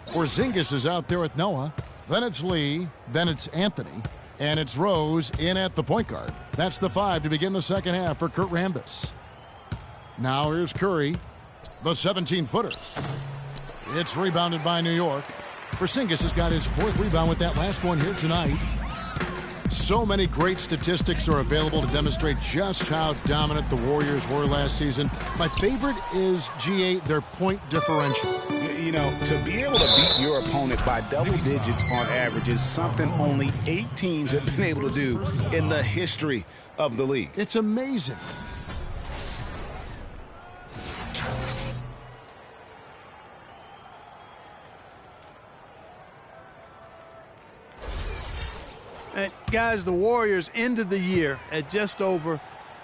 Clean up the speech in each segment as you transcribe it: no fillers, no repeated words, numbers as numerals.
Porzingis is out there with Noah. Then it's Lee. Then it's Anthony. And it's Rose in at the point guard. That's the 5 to begin the second half for Kurt Rambis. Now here's Curry, the 17-footer. It's rebounded by New York. Porzingis has got his 4th rebound with that last one here tonight. So many great statistics are available to demonstrate just how dominant the Warriors were last season. My favorite is, GA, their point differential. You know, to be able to beat your opponent by double digits on average is something only 8 teams have been able to do in the history of the league. It's amazing. Guys, the Warriors ended the year at just over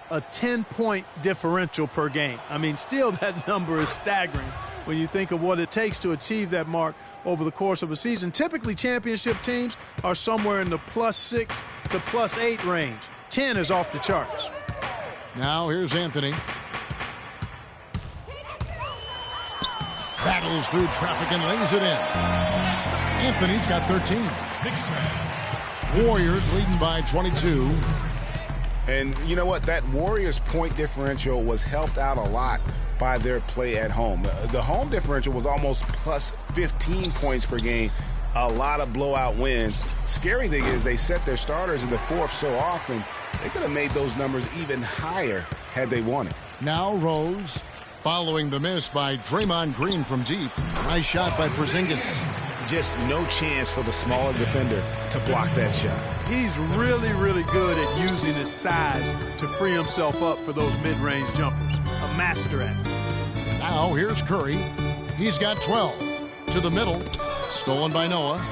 a 10-point differential per game. I mean, still that number is staggering when you think of what it takes to achieve that mark over the course of a season. Typically, championship teams are somewhere in the +6 to +8 range. 10 is off the charts. Now here's Anthony. Battles through traffic and lays it in. Anthony's got 13. Warriors leading by 22. And you know what? That Warriors point differential was helped out a lot by their play at home. The home differential was almost +15 points per game. A lot of blowout wins. Scary thing is they set their starters in the 4th so often, they could have made those numbers even higher had they wanted. Now Rose, following the miss by Draymond Green from deep. Nice shot by Porzingis. Just no chance for the smaller defender to block that shot. He's really, really good at using his size to free himself up for those mid-range jumpers. A master at it. Now here's Curry. He's got 12. To the middle. Stolen by Noah.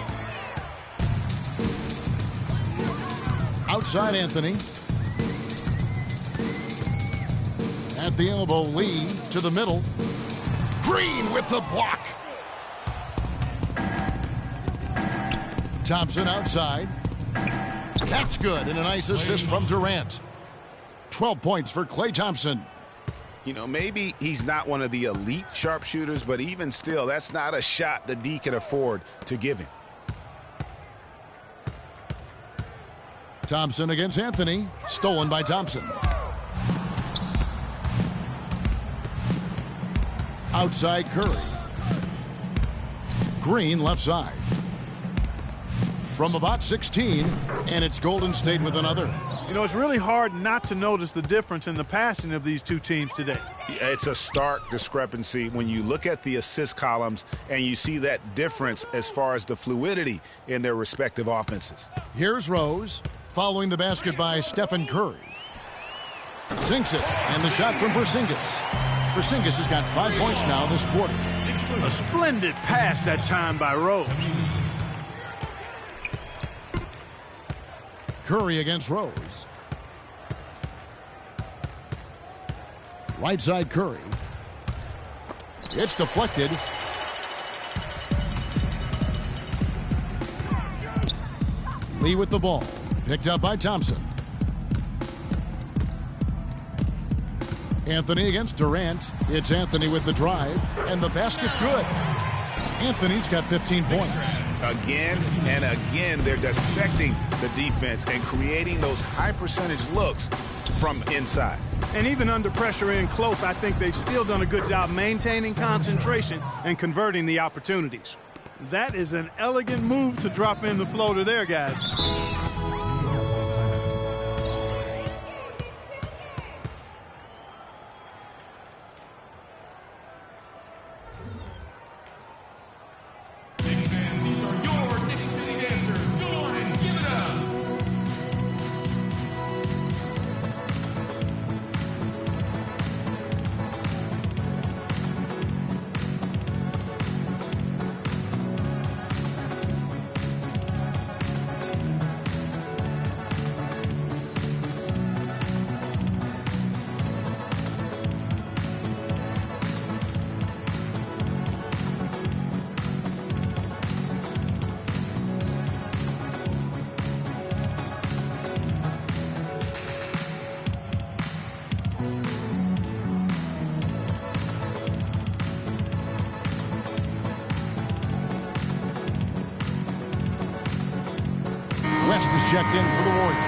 Outside Anthony. At the elbow, Lee to the middle. Green with the block. Thompson outside. That's good, and a nice assist from Durant. 12 points for Klay Thompson. You know, maybe he's not one of the elite sharpshooters, but even still, that's not a shot that D can afford to give him. Thompson against Anthony. Stolen by Thompson. Outside Curry. Green left side. From about 16, and it's Golden State with another. You know, it's really hard not to notice the difference in the passing of these two teams today. It's a stark discrepancy when you look at the assist columns and you see that difference as far as the fluidity in their respective offenses. Here's Rose, following the basket by Stephen Curry. Sinks it, and the shot from Porzingis. Porzingis has got 5 points now this quarter. A splendid pass that time by Rose. Curry against Rose. Right side Curry. It's deflected. Lee with the ball. Picked up by Thompson. Anthony against Durant. It's Anthony with the drive. And the basket good. Anthony's got 15 points. Again and again, they're dissecting the defense and creating those high-percentage looks from inside. And even under pressure in close, I think they've still done a good job maintaining concentration and converting the opportunities. That is an elegant move to drop in the floater there, guys. checked in for the Warriors.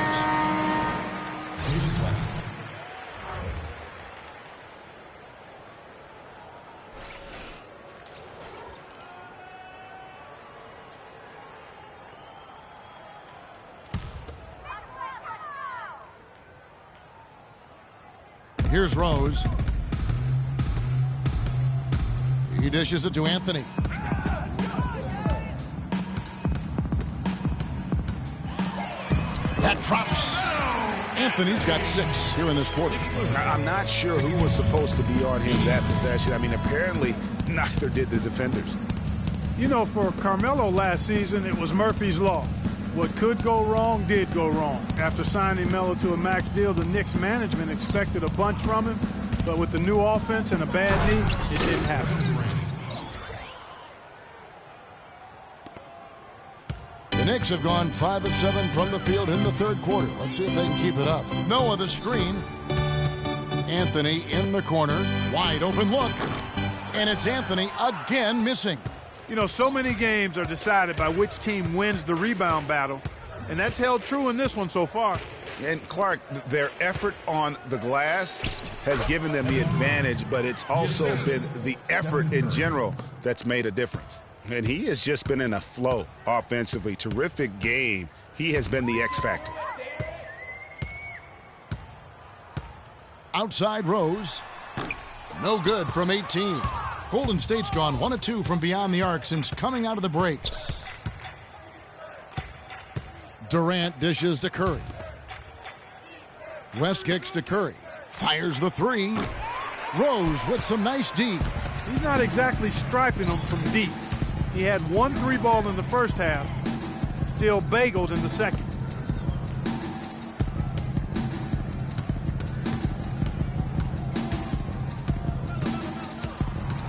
Here's Rose. He dishes it to Anthony. That drops. Anthony's got 6 here in this quarter. I'm not sure who was supposed to be on him that possession. I mean, apparently neither did the defenders. You know, for Carmelo last season, it was Murphy's Law. What could go wrong did go wrong. After signing Melo to a max deal, the Knicks management expected a bunch from him, but with the new offense and a bad knee, it didn't happen. The Knicks have gone 5 of 7 from the field in the third quarter. Let's see if they can keep it up. Noah the screen. Anthony in the corner. Wide open look. And it's Anthony again missing. You know, so many games are decided by which team wins the rebound battle, and that's held true in this one so far. And Clark, their effort on the glass has given them the advantage, but it's also been the effort in general that's made a difference. And he has just been in a flow offensively. Terrific game. He has been the X factor. Outside Rose. No good from 18. Golden State's gone 1 of 2 from beyond the arc since coming out of the break. Durant dishes to Curry. West kicks to Curry. Fires the 3. Rose with some nice D. He's not exactly striping them from deep. He had 1 3-ball in the first half, still bagels in the second.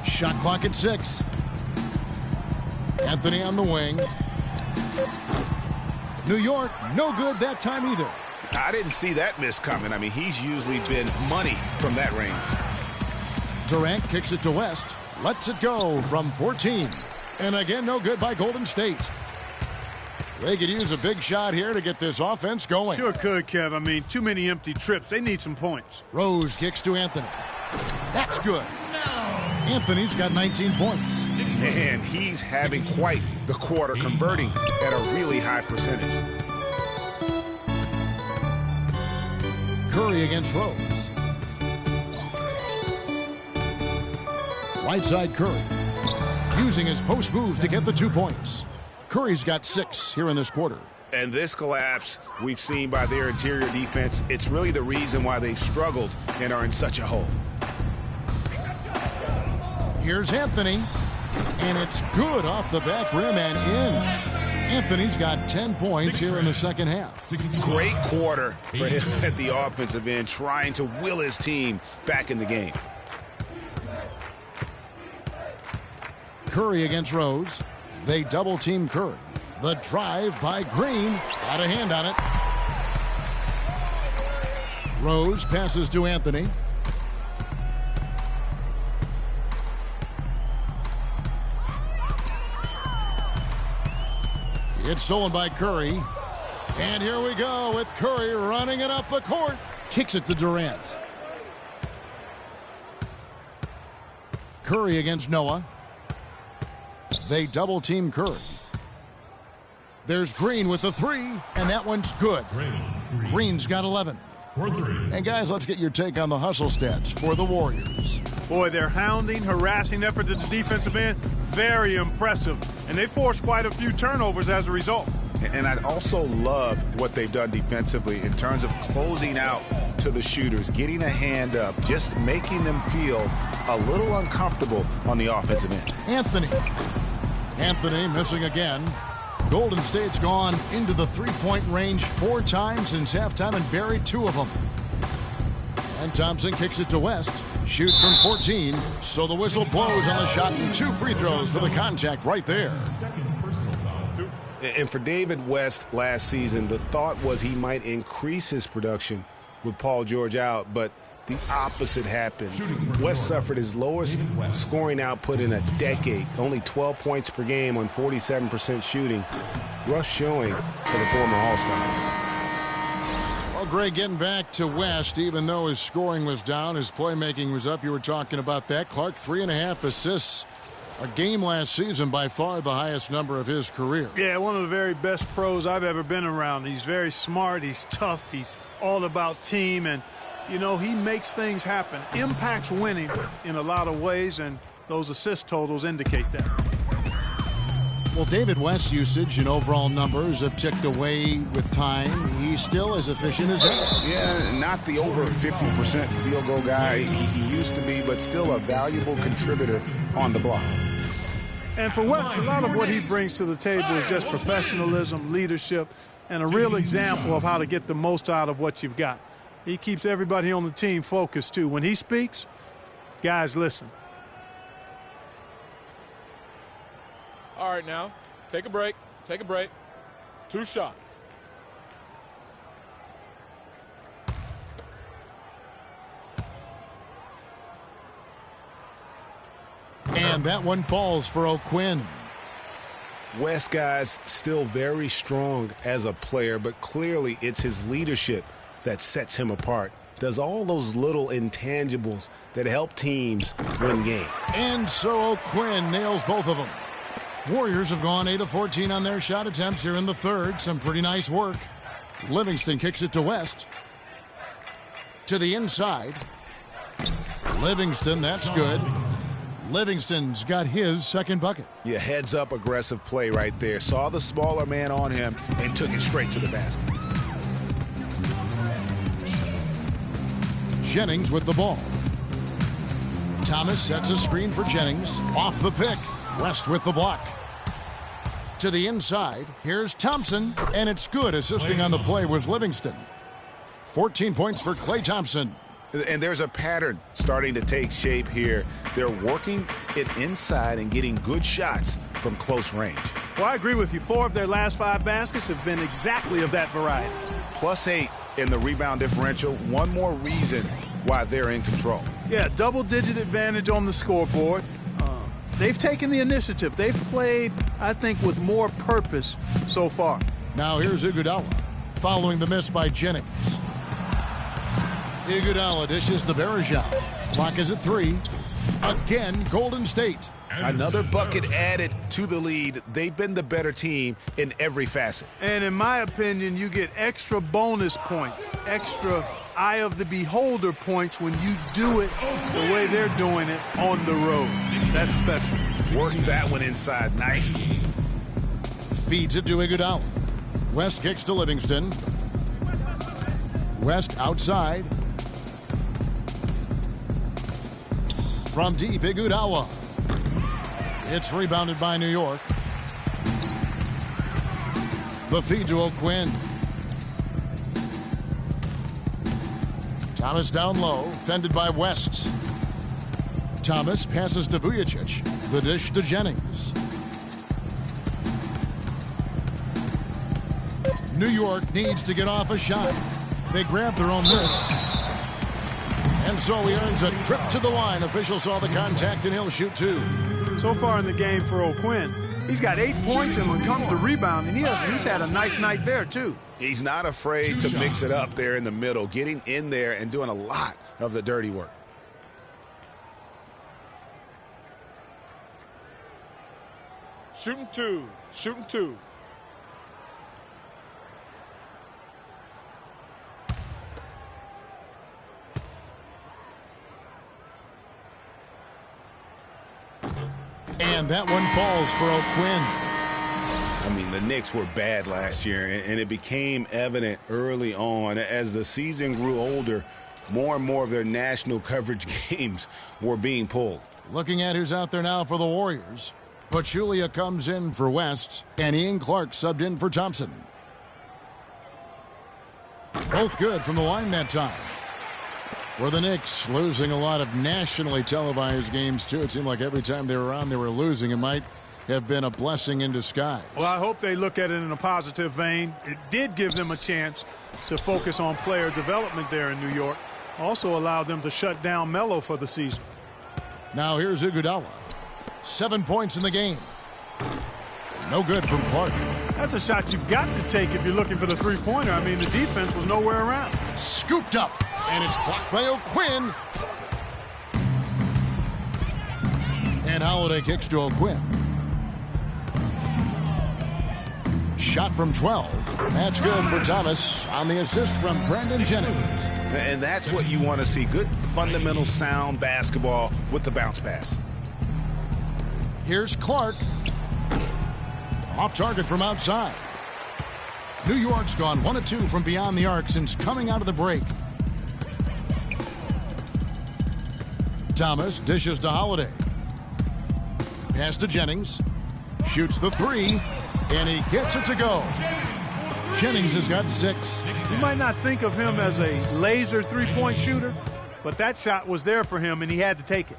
Shot clock at 6. Anthony on the wing. New York, no good that time either. I didn't see that miss coming. I mean, he's usually been money from that range. Durant kicks it to West. Lets it go from 14. And again, no good by Golden State. They could use a big shot here to get this offense going. Sure could, Kev. I mean, too many empty trips. They need some points. Rose kicks to Anthony. That's good. Anthony's got 19 points. And he's having quite the quarter, converting at a really high percentage. Curry against Rose. Right side Curry. Using his post move to get the 2 points. Curry's got 6 here in this quarter. And this collapse we've seen by their interior defense, it's really the reason why they've struggled and are in such a hole. Here's Anthony. And it's good off the back rim and in. Anthony's got 10 points here in the second half. Great quarter for him at the offensive end, trying to will his team back in the game. Curry against Rose. They double team Curry. The drive by Green. Got a hand on it. Rose passes to Anthony. It's stolen by Curry. And here we go with Curry running it up the court. Kicks it to Durant. Curry against Noah. They double team Curry. There's Green with the 3, and that one's good. Green's got 11. And guys, let's get your take on the hustle stats for the Warriors. Boy, their hounding, harassing effort at the defensive end, very impressive. And they forced quite a few turnovers as a result. And I also love what they've done defensively in terms of closing out to the shooters, getting a hand up, just making them feel a little uncomfortable on the offensive end. Anthony missing again. Golden State's gone into the three-point range 4 times since halftime and buried 2 of them. And Thompson kicks it to West. Shoots from 14, so the whistle blows on the shot and 2 free throws for the contact right there. And for David West last season, the thought was he might increase his production with Paul George out, but the opposite happened. West suffered his lowest scoring output in a decade, only 12 points per game on 47% shooting. Rough showing for the former All-Star. Well, Greg, getting back to West, even though his scoring was down, his playmaking was up. You were talking about that. Clark, 3.5 assists a game last season, by far the highest number of his career. Yeah, one of the very best pros I've ever been around. He's very smart. He's tough. He's all about team. And, you know, he makes things happen. Impacts winning in a lot of ways, and those assist totals indicate that. Well, David West's usage and overall numbers have ticked away with time. He's still as efficient as ever. Yeah, not the over 50% field goal guy he used to be, but still a valuable contributor on the block. And for West, a lot of what he brings to the table is just professionalism, leadership, and a real example of how to get the most out of what you've got. He keeps everybody on the team focused, too. When he speaks, guys listen. All right, now, take a break. Take a break. 2 shots. And that one falls for O'Quinn. West guy's still very strong as a player, but clearly it's his leadership that sets him apart. Does all those little intangibles that help teams win games. And so O'Quinn nails both of them. Warriors have gone 8 of 14 on their shot attempts here in the third. Some pretty nice work. Livingston kicks it to West. To the inside. Livingston, that's good. Livingston's got his second bucket. Yeah, heads-up aggressive play right there. Saw the smaller man on him and took it straight to the basket. Jennings with the ball. Thomas sets a screen for Jennings. Off the pick. West with the block. To the inside. Here's Thompson, and it's good. Assisting on the play was Livingston. 14 points for Klay Thompson. And there's a pattern starting to take shape here. They're working it inside and getting good shots from close range. Well, I agree with you. 4 of their last 5 baskets have been exactly of that variety. +8 in the rebound differential. One more reason why they're in control. Yeah, double-digit advantage on the scoreboard. They've taken the initiative. They've played, I think, with more purpose so far. Now here's Iguodala following the miss by Jennings. Iguodala dishes to Bergeron. Clock is at 3. Again, Golden State. Another bucket added to the lead. They've been the better team in every facet. And in my opinion, you get extra bonus points, extra eye of the beholder points when you do it the way they're doing it on the road. That's special. Worked that one inside nicely. Feeds it to Iguodala. West kicks to Livingston. West outside. From deep, Iguodala. It's rebounded by New York. The feed to O'Quinn. Thomas down low, fended by West. Thomas passes to Vujicic. The dish to Jennings. New York needs to get off a shot. They grab their own miss. And so he earns a trip to the line. Official saw the contact, and he'll shoot 2. So far in the game for O'Quinn, he's got 8 points, and when it comes to rebounding, he's had a nice night there, too. He's not afraid to mix it up there in the middle, getting in there and doing a lot of the dirty work. Shooting 2. Shooting 2. And that one falls for O'Quinn. I mean, the Knicks were bad last year, and it became evident early on. As the season grew older, more and more of their national coverage games were being pulled. Looking at who's out there now for the Warriors. Pachulia comes in for West, and Ian Clark subbed in for Thompson. Both good from the line that time. For the Knicks, losing a lot of nationally televised games, too. It seemed like every time they were on, they were losing. It might have been a blessing in disguise. Well, I hope they look at it in a positive vein. It did give them a chance to focus on player development there in New York. Also allowed them to shut down Melo for the season. Now here's Iguodala. 7 points in the game. No good from Clark. That's a shot you've got to take if you're looking for the three-pointer. I mean, the defense was nowhere around. Scooped up, and it's blocked by O'Quinn. And Holiday kicks to O'Quinn. Shot from 12. That's good for Thomas on the assist from Brandon Jennings. And that's what you want to see. Good, fundamental, sound basketball with the bounce pass. Here's Clark. Off target from outside. New York's gone 1 of 2 from beyond the arc since coming out of the break. Thomas dishes to Holiday. Pass to Jennings. Shoots the 3, and he gets it to go. Jennings has got 6. You might not think of him as a laser three-point shooter, but that shot was there for him, and he had to take it.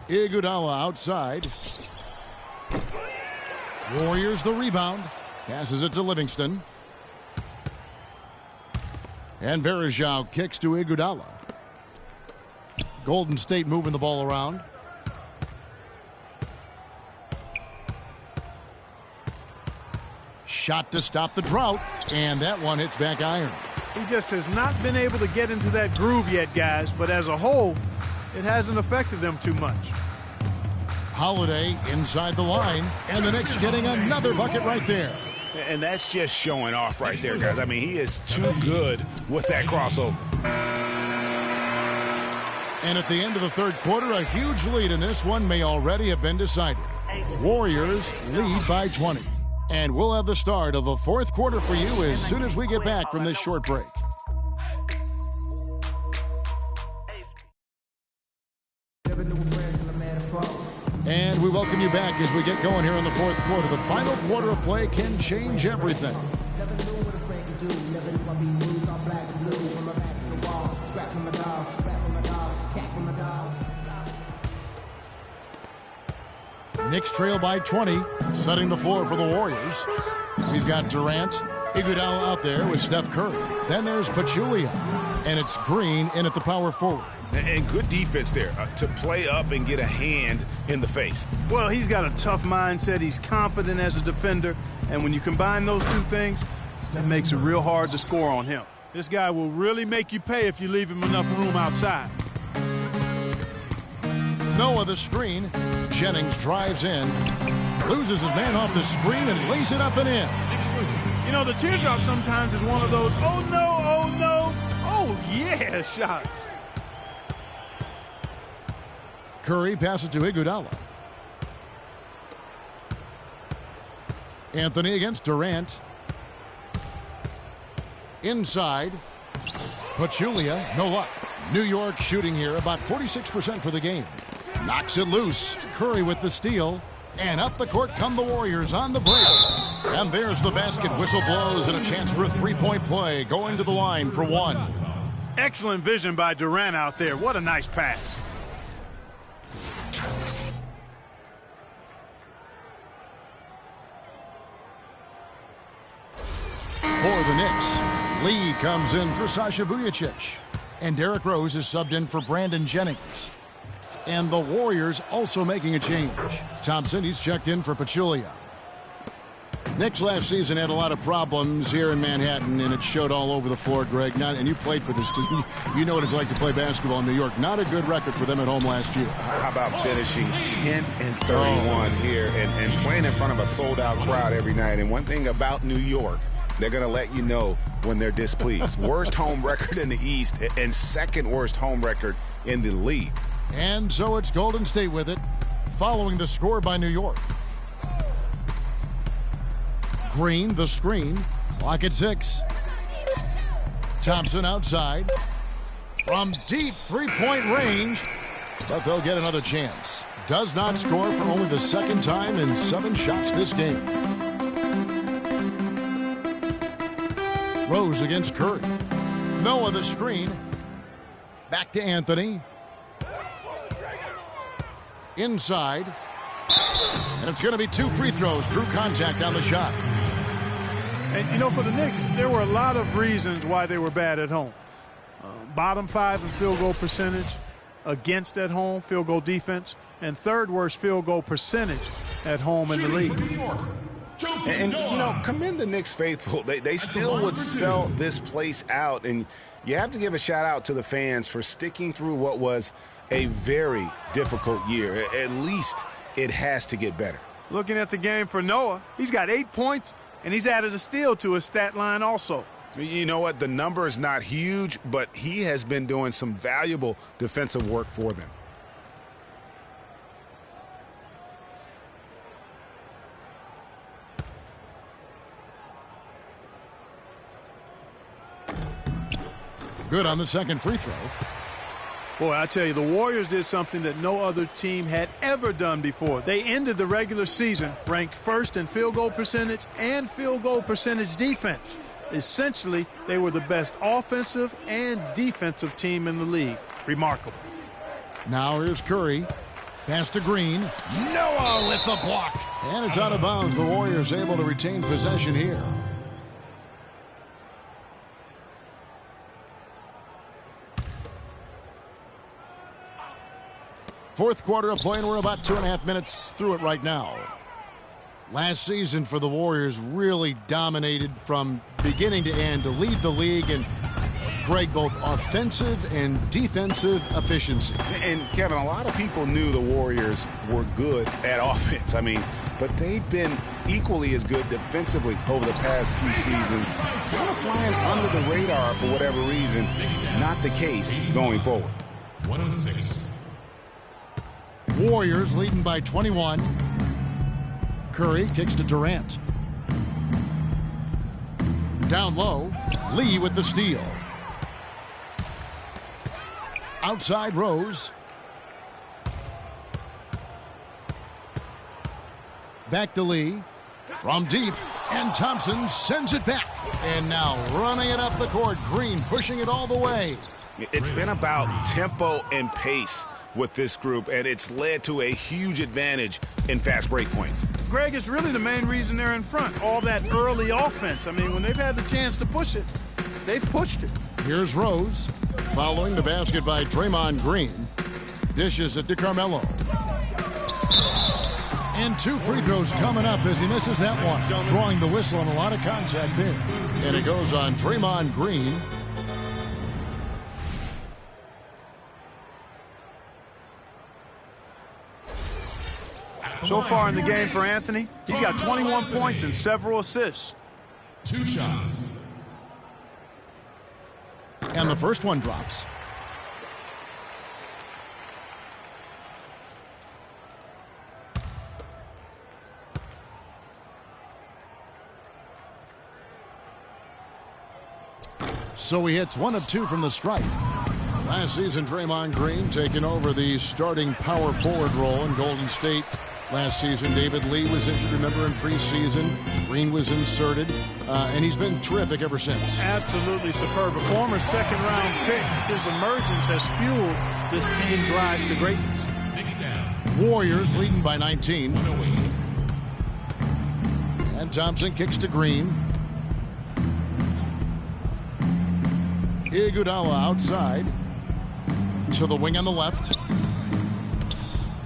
Iguodala outside. Warriors the rebound. Passes it to Livingston. And Varejao kicks to Iguodala. Golden State moving the ball around. Shot to stop the drought, and that one hits back iron. He just has not been able to get into that groove yet, guys, but as a whole, it hasn't affected them too much. Holiday inside the line, and the Knicks getting another bucket right there. And that's just showing off right there, guys. I mean, he is too good with that crossover. And at the end of the third quarter, a huge lead in this one may already have been decided. Warriors lead by 20. And we'll have the start of the fourth quarter for you as soon as we get back from this short break. And we welcome you back as we get going here in the fourth quarter. The final quarter of play can change everything. Knicks trail by 20, setting the floor for the Warriors. We've got Durant, Iguodala out there with Steph Curry. Then there's Pachulia, and it's Green in at the power forward. And good defense there to play up and get a hand in the face. Well, he's got a tough mindset. He's confident as a defender. And when you combine those two things, that makes it real hard to score on him. This guy will really make you pay if you leave him enough room outside. Noah the screen. Jennings drives in, loses his man off the screen, and lays it up and in. You know, the teardrop sometimes is one of those, oh no, oh yeah shots. Curry passes to Iguodala. Anthony against Durant. Inside. Pachulia, no luck. New York shooting here about 46% for the game. Knocks it loose. Curry with the steal. And up the court come the Warriors on the break. And there's the basket. Whistle blows and a chance for a three-point play. Going to the line for one. Excellent vision by Durant out there. What a nice pass. For the Knicks, Lee comes in for Sasha Vujacic. And Derrick Rose is subbed in for Brandon Jennings. And the Warriors also making a change. Thompson, he's checked in for Pachulia. Knicks last season had a lot of problems here in Manhattan, and it showed all over the floor, Greg. And you played for this team. You know what it's like to play basketball in New York. Not a good record for them at home last year. How about finishing 10-31 here and playing in front of a sold-out crowd every night? And one thing about New York, they're going to let you know when they're displeased. Worst home record in the East and second worst home record in the league. And so it's Golden State with it, following the score by New York. Green, the screen. Clock at 6. Thompson outside. From deep three-point range. But they'll get another chance. Does not score for only the second time in 7 shots this game. Rose against Curry. Noah the screen. Back to Anthony. Inside. And it's going to be 2 free throws. True contact on the shot. And, you know, for the Knicks, there were a lot of reasons why they were bad at home. Bottom 5 in field goal percentage, against at home, field goal defense, and third worst field goal percentage at home in the league. And you know, commend the Knicks faithful. They still would sell this place out. And you have to give a shout out to the fans for sticking through what was a very difficult year. At least it has to get better. Looking at the game for Noah, he's got 8 points, and he's added a steal to his stat line also. You know what? The number is not huge, but he has been doing some valuable defensive work for them. Good on the second free throw. Boy, I tell you, the Warriors did something that no other team had ever done before. They ended the regular season ranked first in field goal percentage and field goal percentage defense. Essentially, they were the best offensive and defensive team in the league. Remarkable. Now here's Curry. Pass to Green. Noah with the block. And it's out of bounds. The Warriors able to retain possession here. Fourth quarter of play, and we're about 2.5 minutes through it right now. Last season for the Warriors really dominated from beginning to end to lead the league in, Greg, both offensive and defensive efficiency. And, Kevin, a lot of people knew the Warriors were good at offense. I mean, but they've been equally as good defensively over the past few seasons. Kind of flying under the radar for whatever reason. Not the case going forward. 106. Warriors leading by 21. Curry kicks to Durant. Down low, Lee with the steal. Outside Rose. Back to Lee. From deep, and Thompson sends it back. And now running it up the court, Green pushing it all the way. It's been about tempo and pace with this group, and it's led to a huge advantage in fast break points. Greg, it's really the main reason they're in front. All that early offense. I mean, when they've had the chance to push it, they've pushed it. Here's Rose, following the basket by Draymond Green. Dishes it to Carmelo. And 2 free throws coming up as he misses that one. Drawing the whistle and a lot of contact there. And it goes on Draymond Green. So far in the game for Anthony, he's got 21 points and several assists. 2 shots. And the first one drops. So he hits 1 of 2 from the stripe. Last season, Draymond Green taking over the starting power forward role in Golden State. Last season, David Lee was injured, remember, in preseason. Green was inserted, and he's been terrific ever since. Absolutely superb. A former second-round pick. His emergence has fueled this team's rise to greatness. Knicks down. Warriors leading by 19. 108. And Thompson kicks to Green. Iguodala outside to the wing on the left.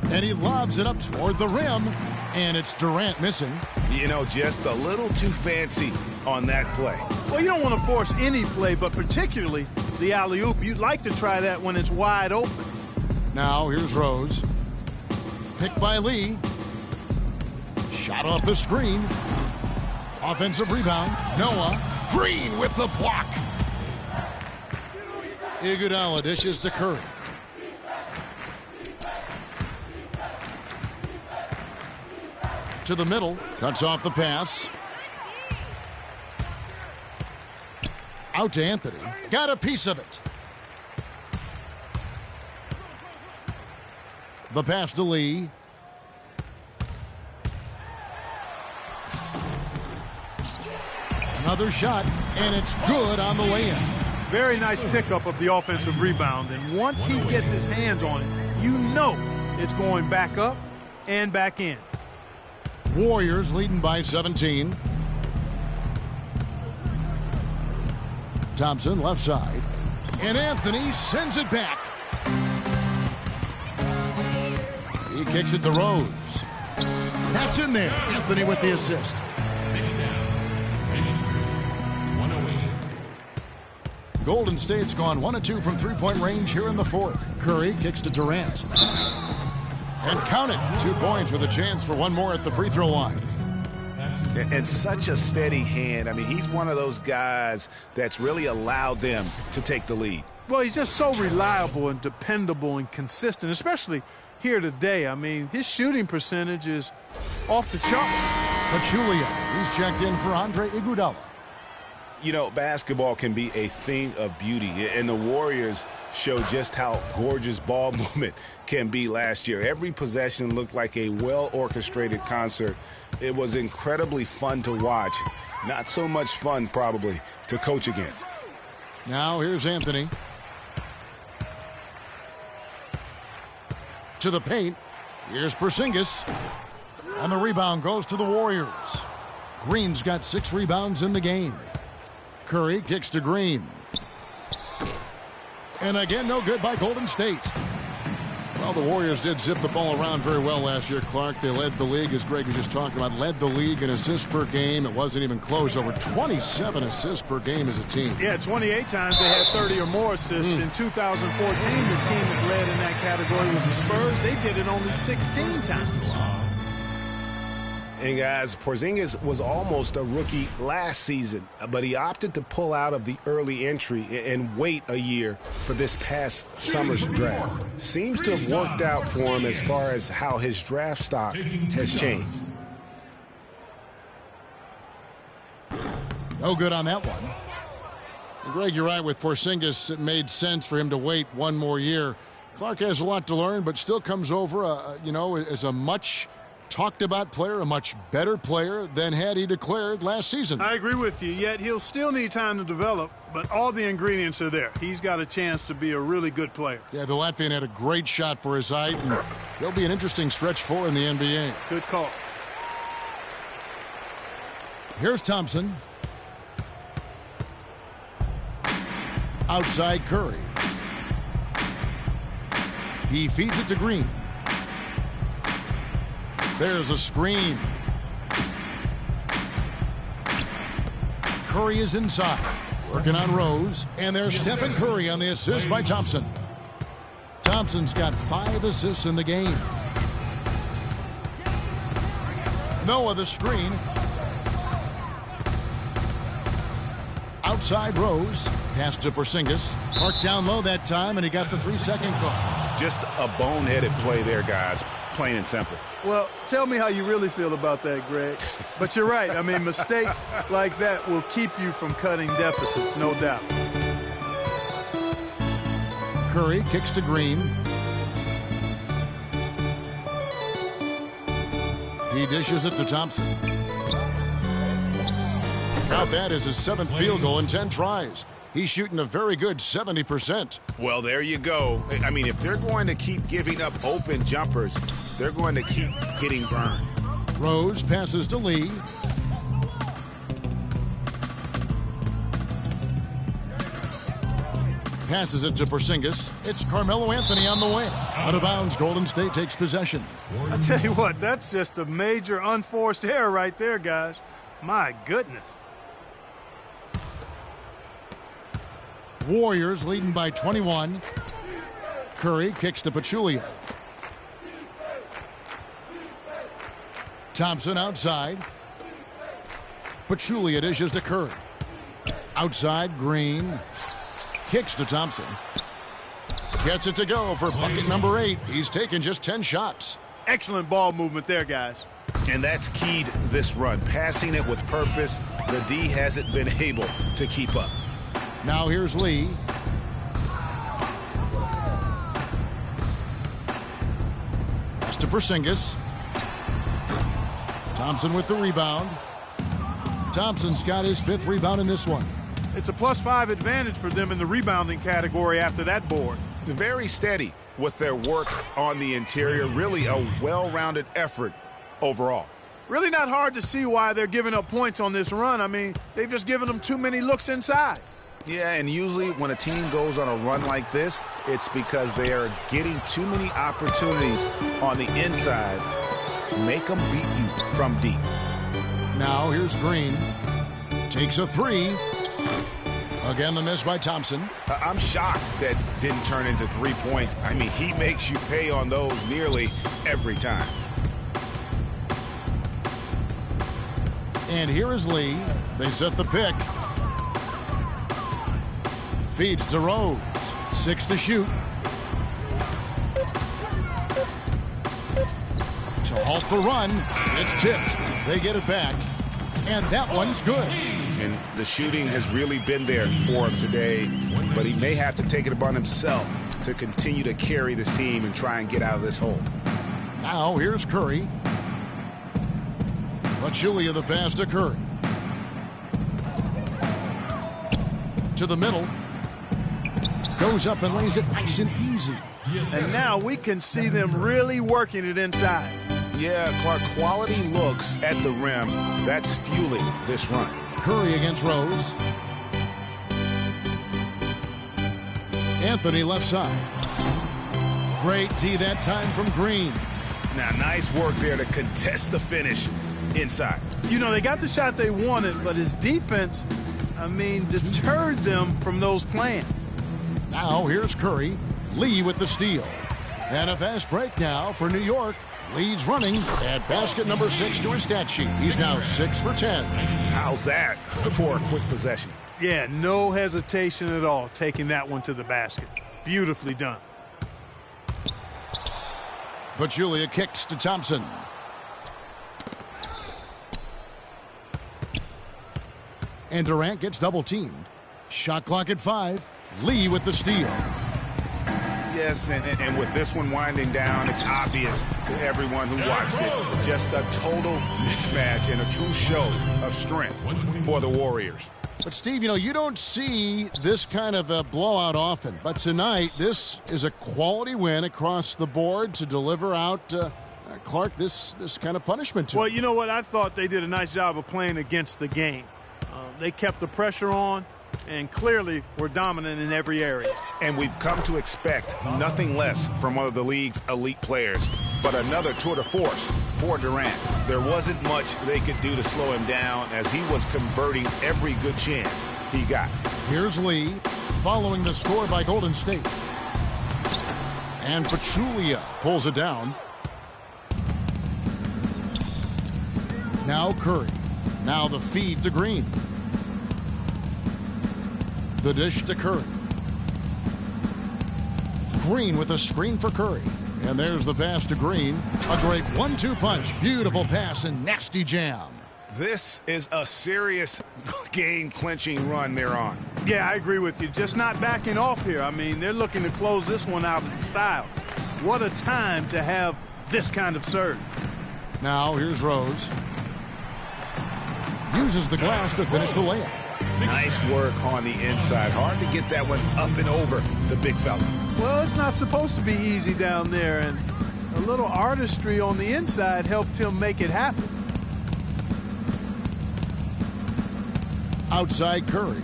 And he lobs it up toward the rim. And it's Durant missing. You know, just a little too fancy on that play. Well, you don't want to force any play, but particularly the alley-oop. You'd like to try that when it's wide open. Now here's Rose. Picked by Lee. Shot off the screen. Offensive rebound. Noah. Green with the block. Iguodala dishes to Curry. To the middle. Cuts off the pass. Out to Anthony. Got a piece of it. The pass to Lee. Another shot, and it's good on the lay-in. Very nice pickup of the offensive rebound. And once he gets his hands on it, you know it's going back up and back in. Warriors leading by 17. Thompson, left side. And Anthony sends it back. He kicks it to Rose. That's in there. Anthony with the assist. Knicks down. 108. Golden State's gone 1 of 2 from three-point range here in the fourth. Curry kicks to Durant. And count it. 2 points with a chance for one more at the free throw line. And such a steady hand. I mean, he's one of those guys that's really allowed them to take the lead. Well, he's just so reliable and dependable and consistent, especially here today. I mean, his shooting percentage is off the charts. Pachulia, he's checked in for Andre Iguodala. You know, basketball can be a thing of beauty, and the Warriors show just how gorgeous ball movement can be last year. Every possession looked like a well-orchestrated concert. It was incredibly fun to watch. Not so much fun, probably, to coach against. Now here's Anthony. To the paint. Here's Porzingis. And the rebound goes to the Warriors. Green's got 6 rebounds in the game. Curry kicks to Green. And again, no good by Golden State. Well, the Warriors did zip the ball around very well last year, Clark. They led the league, as Greg was just talking about, led the league in assists per game. It wasn't even close. Over 27 assists per game as a team. Yeah, 28 times they had 30 or more assists. In 2014, the team that led in that category was the Spurs. They did it only 16 times. And guys, Porzingis was almost a rookie last season, but he opted to pull out of the early entry and wait a year for this past summer's draft. Seems to have worked out for him as far as how his draft stock has changed. No good on that one. And Greg, you're right with Porzingis. It made sense for him to wait one more year. Clark has a lot to learn, but still comes over, as a much talked about player, a much better player than had he declared last season. I agree with you, yet he'll still need time to develop, but all the ingredients are there. He's got a chance to be a really good player. Yeah, the Latvian had a great shot for his height, and he'll be an interesting stretch for in the NBA. Good call. Here's Thompson. Outside Curry. He feeds it to Green. There's a screen. Curry is inside. Working on Rose. And there's Stephen Curry on the assist by Thompson. Thompson's got 5 assists in the game. Noah the screen. Outside Rose. Pass to Porzingis. Parked down low that time, and he got the 3-second call. Just a boneheaded play there, guys. Plain and simple. Well, tell me how you really feel about that, Greg. But you're right. I mean, mistakes like that will keep you from cutting deficits, no doubt. Curry kicks to Green. He dishes it to Thompson. Now that is his 7th field goal in 10 tries. He's shooting a very good 70%. Well, there you go. I mean, if they're going to keep giving up open jumpers, they're going to keep getting burned. Rose passes to Lee. Passes it to Porzingis. It's Carmelo Anthony on the way. Out of bounds, Golden State takes possession. I tell you what, that's just a major unforced error right there, guys. My goodness. Warriors leading by 21. Curry kicks to Pachulia. Thompson outside. Pachulia dishes to Curry. Outside, Green. Kicks to Thompson. Gets it to go for bucket number 8. He's taken just 10 shots. Excellent ball movement there, guys. And that's keyed this run. Passing it with purpose. The D hasn't been able to keep up. Now here's Lee. Pass to Porzingis. Thompson with the rebound. Thompson's got his 5th rebound in this one. It's a +5 advantage for them in the rebounding category after that board. Very steady with their work on the interior. Really a well-rounded effort overall. Really not hard to see why they're giving up points on this run. I mean, they've just given them too many looks inside. Yeah, and usually when a team goes on a run like this, it's because they are getting too many opportunities on the inside. Make them beat you from deep. Now here's Green. Takes a three. Again, the miss by Thompson. I'm shocked that didn't turn into 3 points. I mean, he makes you pay on those nearly every time. And here is Lee. They set the pick. Feeds to Rose. 6 to shoot. To halt the run. It's tipped. They get it back. And that one's good. And the shooting has really been there for him today, but he may have to take it upon himself to continue to carry this team and try and get out of this hole. Now here's Curry. Pachulia the pass to Curry. To the middle. Goes up and lays it nice and easy. And now we can see them really working it inside. Yeah, Clark, quality looks at the rim. That's fueling this run. Curry against Rose. Anthony left side. Great D that time from Green. Now, nice work there to contest the finish inside. You know, they got the shot they wanted, but his defense, deterred them from those plans. Now here's Curry. Lee with the steal. And a fast break now for New York. Lee's running at basket number 6 to his stat sheet. He's now 6 for 10. How's that for a quick possession? Yeah, no hesitation at all taking that one to the basket. Beautifully done. Pachulia kicks to Thompson. And Durant gets double teamed. Shot clock at 5. Lee with the steal. Yes, and with this one winding down, it's obvious to everyone who watched it. Just a total mismatch and a true show of strength for the Warriors. But, Steve, you don't see this kind of a blowout often. But tonight, this is a quality win across the board to deliver out, Clark, this kind of punishment to Well, him. you know what? I thought they did a nice job of playing against the game. They kept the pressure on and clearly were dominant in every area. And we've come to expect nothing less from one of the league's elite players. But another tour de force for Durant. There wasn't much they could do to slow him down as he was converting every good chance he got. Here's Lee following the score by Golden State. And Pachulia pulls it down. Now Curry. Now the feed to Green. The dish to Curry. Green with a screen for Curry. And there's the pass to Green. A great 1-2 punch. Beautiful pass and nasty jam. This is a serious game-clinching run they're on. Yeah, I agree with you. Just not backing off here. They're looking to close this one out in style. What a time to have this kind of serve. Now here's Rose. Uses the glass to finish the layup. Nice work on the inside. Hard to get that one up and over the big fella. Well, it's not supposed to be easy down there, and a little artistry on the inside helped him make it happen. Outside Curry.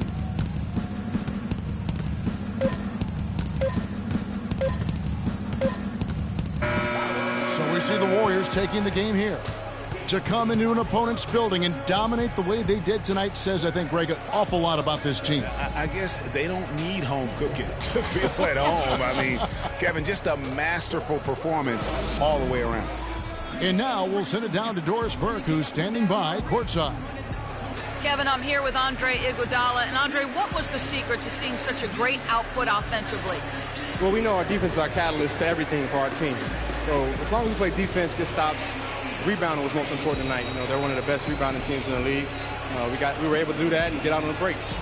So we see the Warriors taking the game here. To come into an opponent's building and dominate the way they did tonight says, I think, Greg, an awful lot about this team. I guess they don't need home cooking to feel at home. Kevin, just a masterful performance all the way around. And now we'll send it down to Doris Burke, who's standing by courtside. Kevin, I'm here with Andre Iguodala. And, Andre, what was the secret to seeing such a great output offensively? Well, we know our defense is our catalyst to everything for our team. So as long as we play defense, get stops, rebounding was most important tonight. They're one of the best rebounding teams in the league. We were able to do that and get out on the breaks.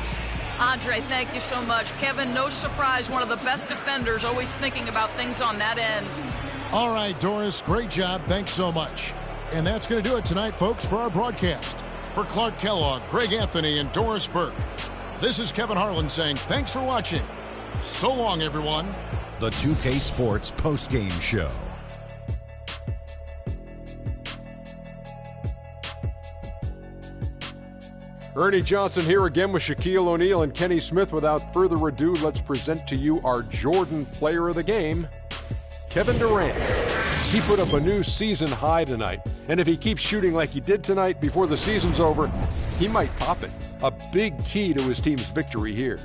Andre, thank you so much. Kevin, no surprise, one of the best defenders, always thinking about things on that end. All right, Doris, great job. Thanks so much. And that's going to do it tonight, folks, for our broadcast. For Clark Kellogg, Greg Anthony, and Doris Burke, this is Kevin Harlan saying thanks for watching. So long, everyone. The 2K Sports postgame show. Ernie Johnson here again with Shaquille O'Neal and Kenny Smith. Without further ado, let's present to you our Jordan Player of the Game, Kevin Durant. He put up a new season high tonight, and if he keeps shooting like he did tonight before the season's over, he might top it. A big key to his team's victory here.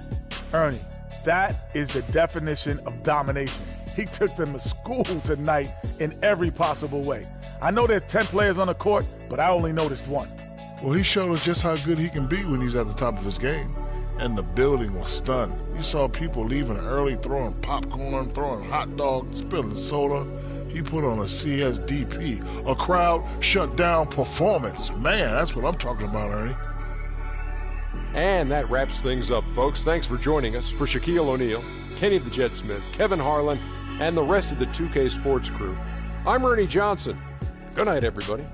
Ernie, that is the definition of domination. He took them to school tonight in every possible way. I know there's 10 players on the court, but I only noticed one. Well, he showed us just how good he can be when he's at the top of his game. And the building was stunned. You saw people leaving early, throwing popcorn, throwing hot dogs, spilling soda. He put on a CSDP, a crowd shut down performance. Man, that's what I'm talking about, Ernie. And that wraps things up, folks. Thanks for joining us. For Shaquille O'Neal, Kenny the Jet Smith, Kevin Harlan, and the rest of the 2K Sports crew, I'm Ernie Johnson. Good night, everybody.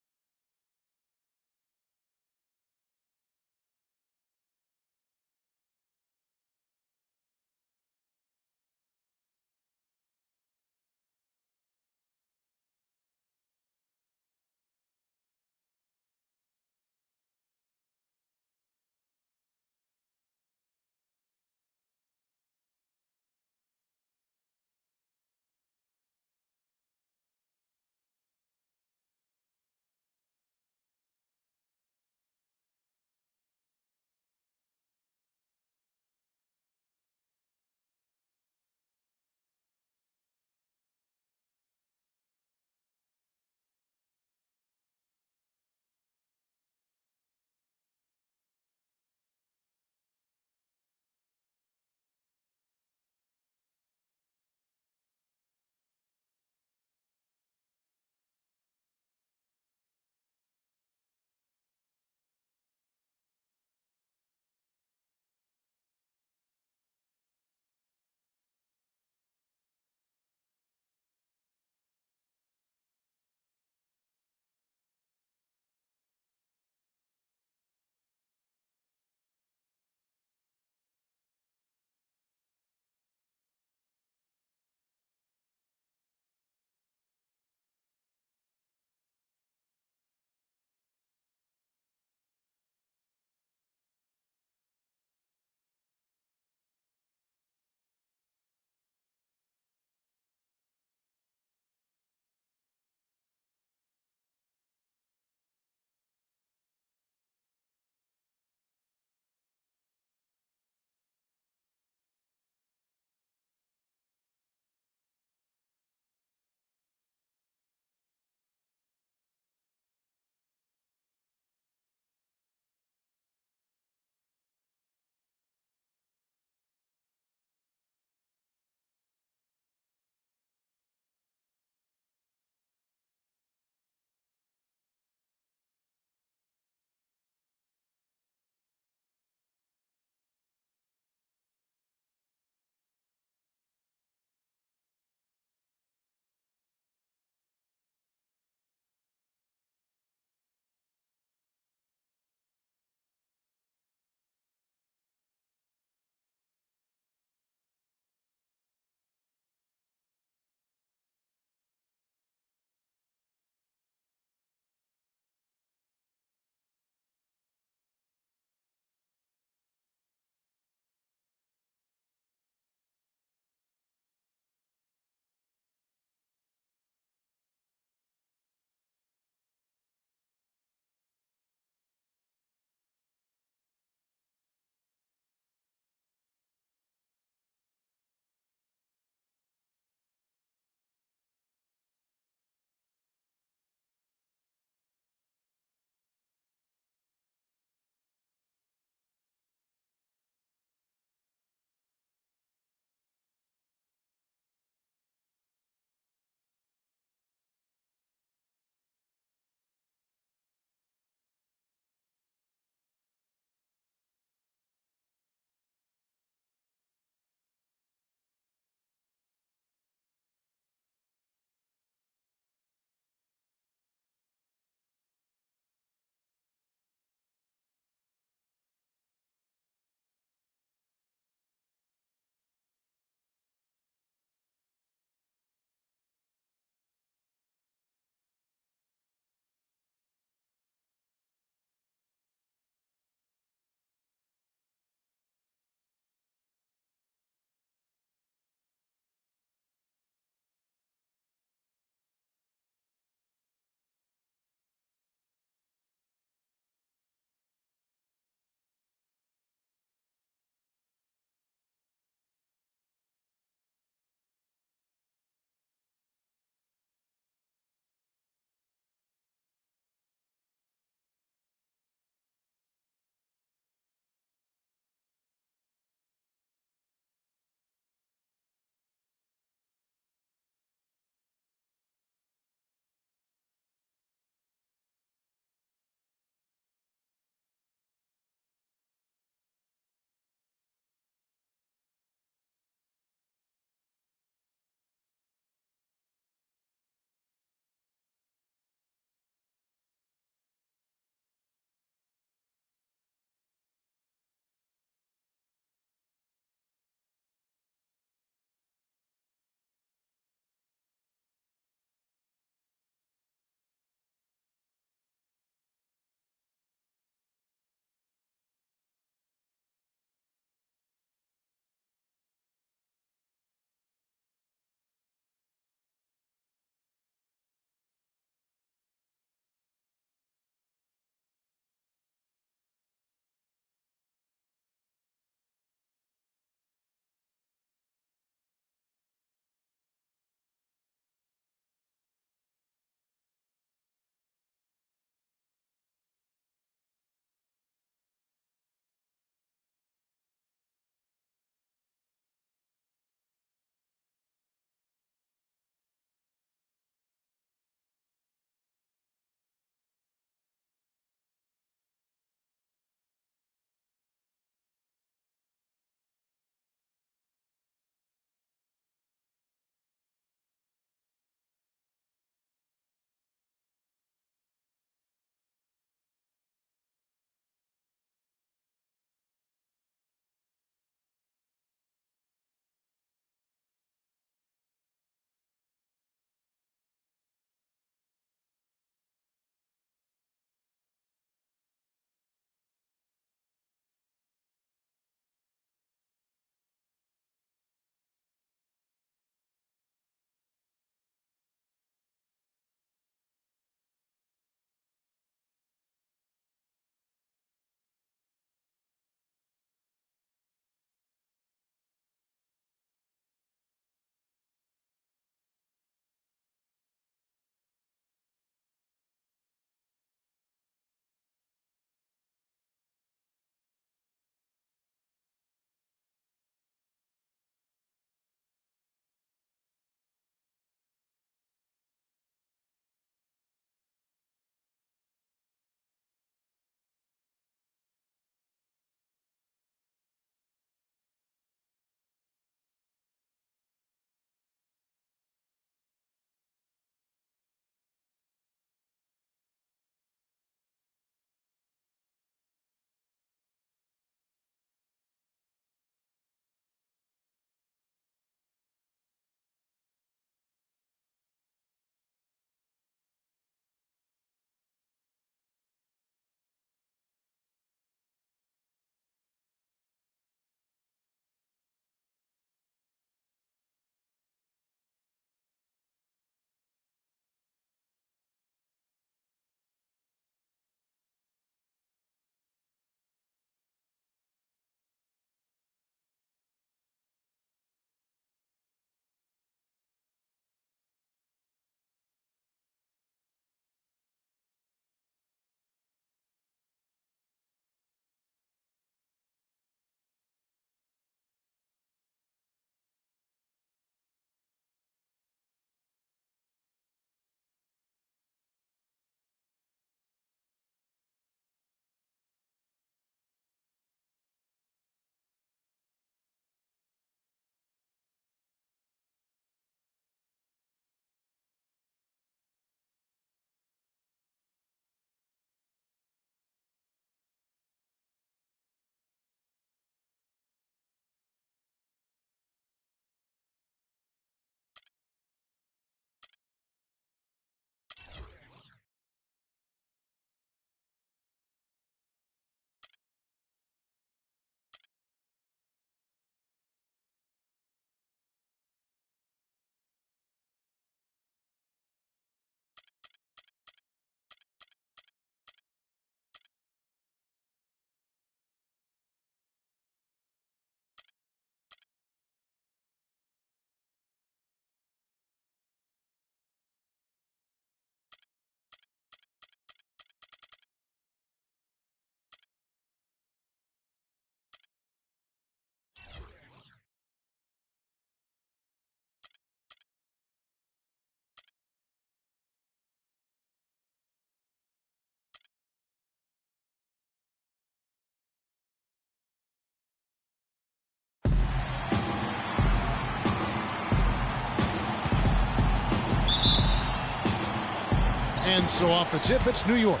And so off the tip, it's New York.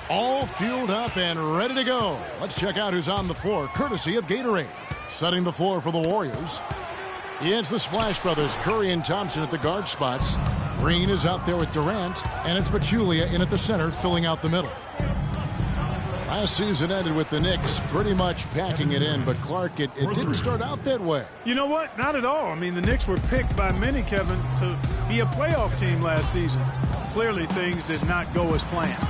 All fueled up and ready to go. Let's check out who's on the floor, courtesy of Gatorade. Setting the floor for the Warriors. It's the Splash Brothers, Curry and Thompson at the guard spots. Green is out there with Durant, and it's Pachulia in at the center, filling out the middle. Last season ended with the Knicks pretty much packing it in, but Clark, it didn't start out that way. You know what? Not at all. I mean, the Knicks were picked by many, Kevin, to be a playoff team last season. Clearly, things did not go as planned.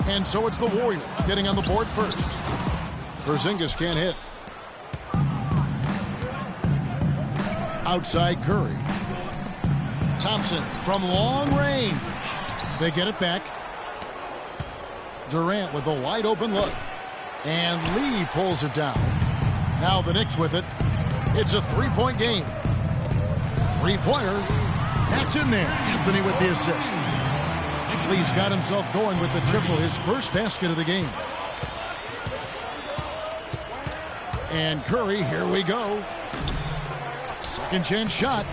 And so it's the Warriors getting on the board first. Porzingis can't hit. Outside Curry. Thompson from long range. They get it back. Durant with a wide open look. And Lee pulls it down. Now the Knicks with it. It's a three-point game. Three-pointer. That's in there. Anthony with the assist. Lee's got himself going with the triple, his first basket of the game. And Curry, here we go. Second chance shot.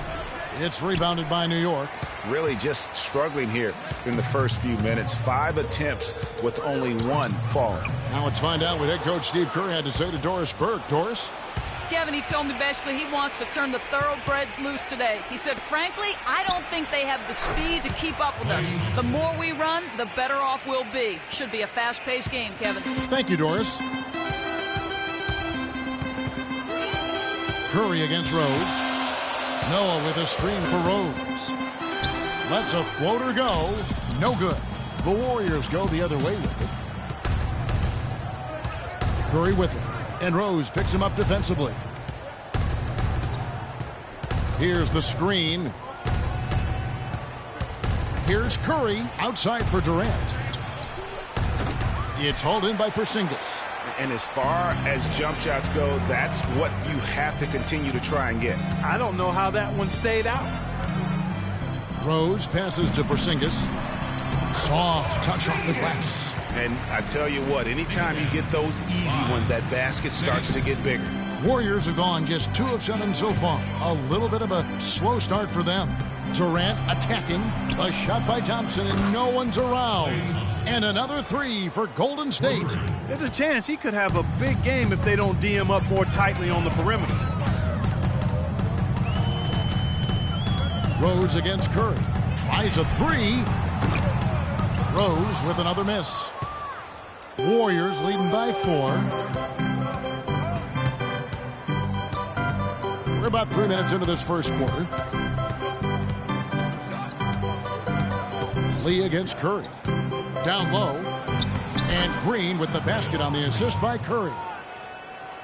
It's rebounded by New York. Really just struggling here in the first few minutes. 5 attempts with only 1 falling. Now let's find out what head coach Steve Kerr had to say to Doris Burke. Doris? Kevin, he told me basically he wants to turn the thoroughbreds loose today. He said, frankly, I don't think they have the speed to keep up with us. The more we run, the better off we'll be. Should be a fast-paced game, Kevin. Thank you, Doris. Curry against Rose. Noah with a screen for Rose. Lets a floater go. No good. The Warriors go the other way with it. Curry with it. And Rose picks him up defensively. Here's the screen. Here's Curry outside for Durant. It's hauled in by Porzingis. And as far as jump shots go, that's what you have to continue to try and get. I don't know how that one stayed out. Rose passes to Porzingis. Soft touch off the glass. And I tell you what, anytime you get those easy ones, that basket starts to get bigger. Warriors have gone just 2 of 7 so far. A little bit of a slow start for them. Durant attacking. A shot by Thompson, and no one's around. And another 3 for Golden State. There's a chance he could have a big game if they don't D him up more tightly on the perimeter. Rose against Curry. Tries a 3. Rose with another miss. Warriors leading by 4. We're about 3 minutes into this first quarter. Lee against Curry. Down low. And Green with the basket on the assist by Curry.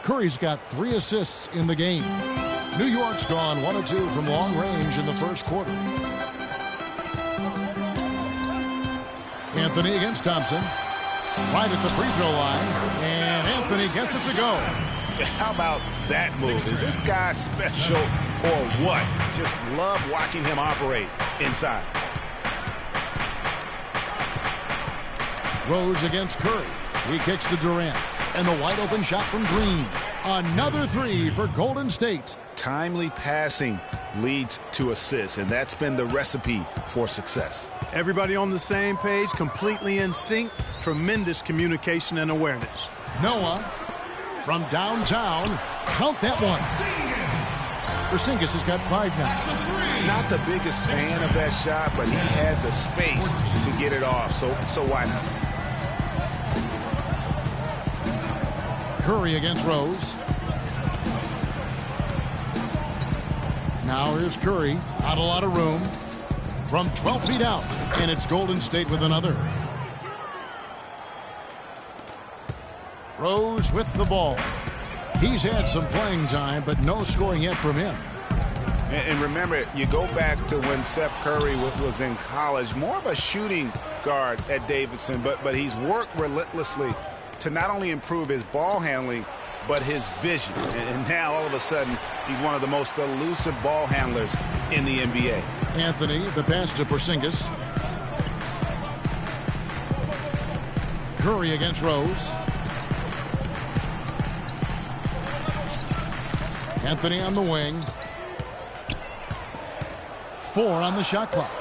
Curry's got 3 assists in the game. New York's gone 1 of 2 from long range in the first quarter. Anthony against Thompson. Right at the free throw line. And Anthony gets it to go. How about that move? Is this guy special or what? Just love watching him operate inside. Rose against Curry. He kicks to Durant. And the wide open shot from Green. Another 3 for Golden State. Timely passing leads to assists, and that's been the recipe for success. Everybody on the same page, completely in sync. Tremendous communication and awareness. Noah from downtown. Count that one. Porzingis has got 5 now. Not the biggest fan of that shot, but he had the space to get it off, so why not? Curry against Rose. Now here's Curry. Not a lot of room. From 12 feet out. And it's Golden State with another. Rose with the ball. He's had some playing time, but no scoring yet from him. And remember, you go back to when Steph Curry was in college, more of a shooting guard at Davidson, but he's worked relentlessly to not only improve his ball handling, but his vision. And now, all of a sudden, he's one of the most elusive ball handlers in the NBA. Anthony, the pass to Porzingis. Curry against Rose. Anthony on the wing. 4 on the shot clock.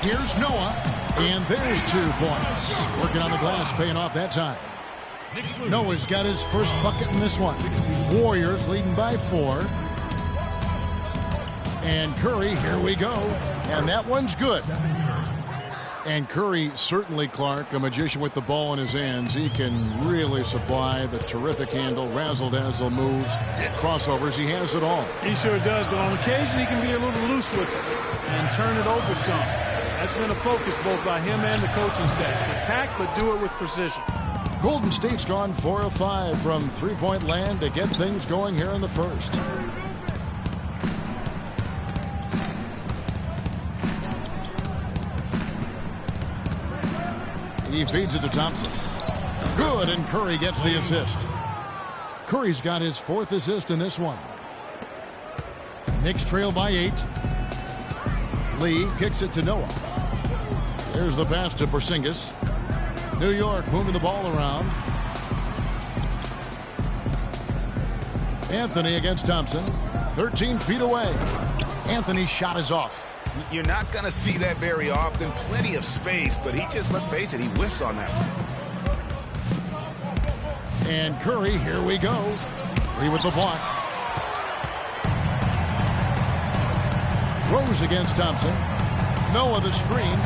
Here's Noah, and there's 2 points. Working on the glass, paying off that time. Noah's got his first bucket in this one. Warriors leading by 4. And Curry, here we go. And that one's good. And Curry, certainly, Clark, a magician with the ball in his hands. He can really supply the terrific handle, razzle-dazzle moves, crossovers. He has it all. He sure does, but on occasion he can be a little loose with it and turn it over some. That's been a focus both by him and the coaching staff. Attack, but do it with precision. Golden State's gone 4 of 5 from three-point land to get things going here in the first. He feeds it to Thompson. Good, and Curry gets the assist. Curry's got his 4th assist in this one. Knicks trail by 8. Lee kicks it to Noah. There's the pass to Porzingis. New York moving the ball around. Anthony against Thompson. 13 feet away. Anthony's shot is off. You're not going to see that very often. Plenty of space, but he just, let's face it, he whiffs on that one. And Curry, here we go. Lee with the block. Rose against Thompson. Noah the screen.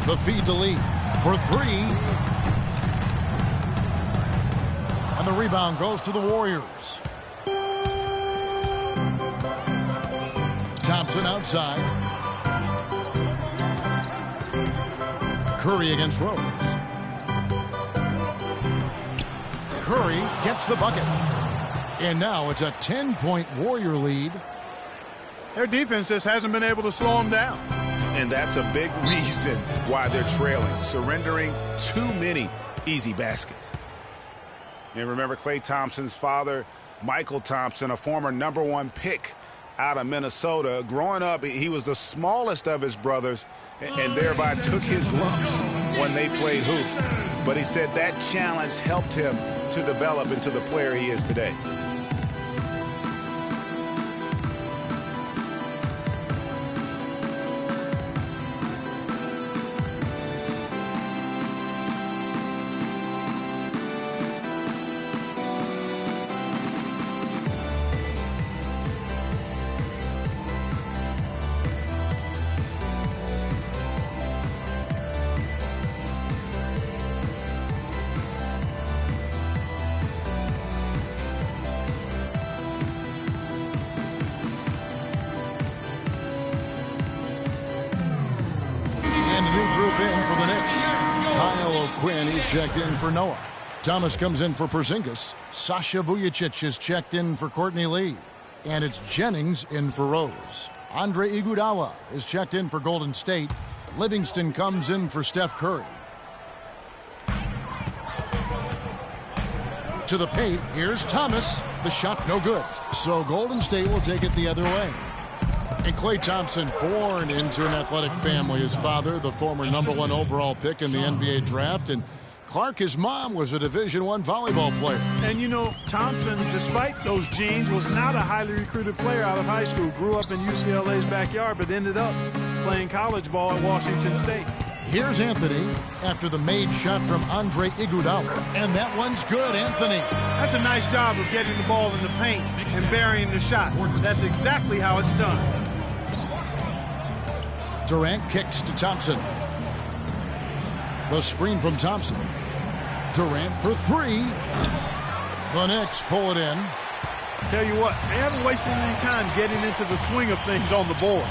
The feed to Lee for 3. And the rebound goes to the Warriors. Thompson outside. Curry against Rose. Curry gets the bucket. And now it's a 10-point Warrior lead. Their defense just hasn't been able to slow them down. And that's a big reason why they're trailing, surrendering too many easy baskets. And remember Klay Thompson's father, Michael Thompson, a former #1 pick out of Minnesota. Growing up, he was the smallest of his brothers and thereby took his lumps when they played hoops. But he said that challenge helped him to develop into the player he is today. He's checked in for Noah. Thomas comes in for Porzingis. Sasha Vujacic is checked in for Courtney Lee. And it's Jennings in for Rose. Andre Iguodala is checked in for Golden State. Livingston comes in for Steph Curry. To the paint, here's Thomas. The shot no good. So Golden State will take it the other way. And Klay Thompson, born into an athletic family. His father, the former #1 overall pick in the NBA draft. And Clark, his mom, was a Division I volleyball player. And you know, Thompson, despite those genes, was not a highly recruited player out of high school. Grew up in UCLA's backyard, but ended up playing college ball at Washington State. Here's Anthony after the made shot from Andre Iguodala. And that one's good, Anthony. That's a nice job of getting the ball in the paint and burying the shot. That's exactly how it's done. Durant kicks to Thompson. The screen from Thompson. Durant for 3. The Knicks pull it in. Tell you what, they haven't wasted any time getting into the swing of things on the board.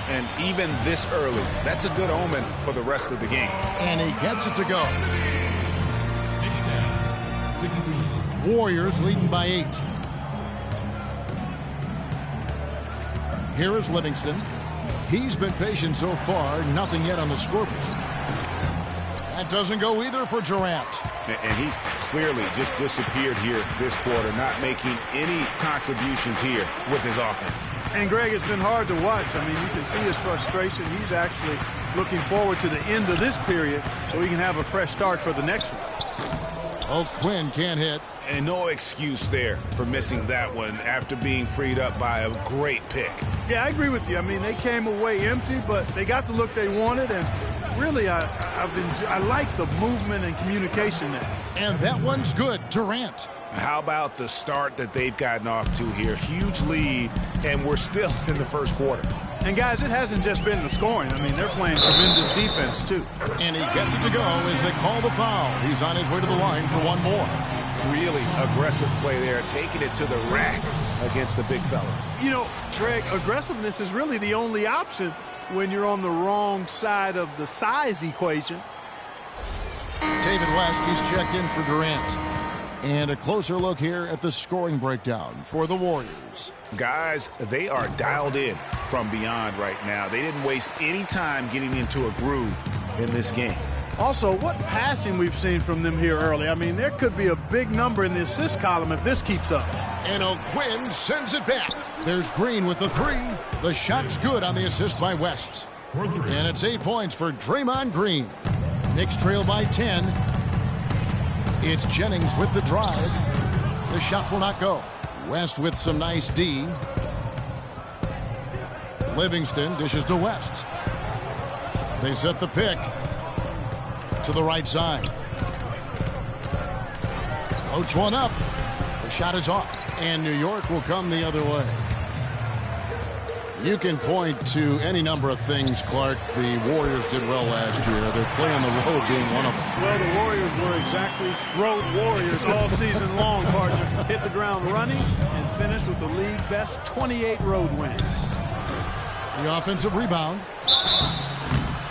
And even this early, that's a good omen for the rest of the game. And he gets it to go. Knicks down 16. Warriors leading by 8. Here is Livingston. He's been patient so far, nothing yet on the scoreboard. That doesn't go either for Durant. And he's clearly just disappeared here this quarter, not making any contributions here with his offense. And Greg, it's been hard to watch. I mean, you can see his frustration. He's actually looking forward to the end of this period so he can have a fresh start for the next one. Quinn can't hit. And no excuse there for missing that one after being freed up by a great pick. Yeah, I agree with you. I mean, they came away empty, but they got the look they wanted, and really, I like the movement and communication there. And that one's good. Durant. How about the start that they've gotten off to here? Huge lead, and we're still in the first quarter. And, guys, it hasn't just been the scoring. I mean, they're playing tremendous defense, too. And he gets it to go as they call the foul. He's on his way to the line for one more. Really aggressive play there, taking it to the rack against the big fellas. You know, Greg, aggressiveness is really the only option when you're on the wrong side of the size equation. David West, he's checked in for Durant. And a closer look here at the scoring breakdown for the Warriors. Guys, they are dialed in from beyond right now. They didn't waste any time getting into a groove in this game. Also, what passing we've seen from them here early. I mean, there could be a big number in the assist column if this keeps up. And O'Quinn sends it back. There's Green with the three. The shot's good on the assist by West. And it's 8 points for Draymond Green. Knicks trail by 10. It's Jennings with the drive. The shot will not go. West with some nice D. Livingston dishes to West. They set the pick to the right side. Floats one up. The shot is off. And New York will come the other way. You can point to any number of things, Clark. The Warriors did well last year. Their play on the road being one of them. Well, the Warriors were exactly road warriors all season long, partner. Hit the ground running and finished with the league best 28 road wins. The offensive rebound.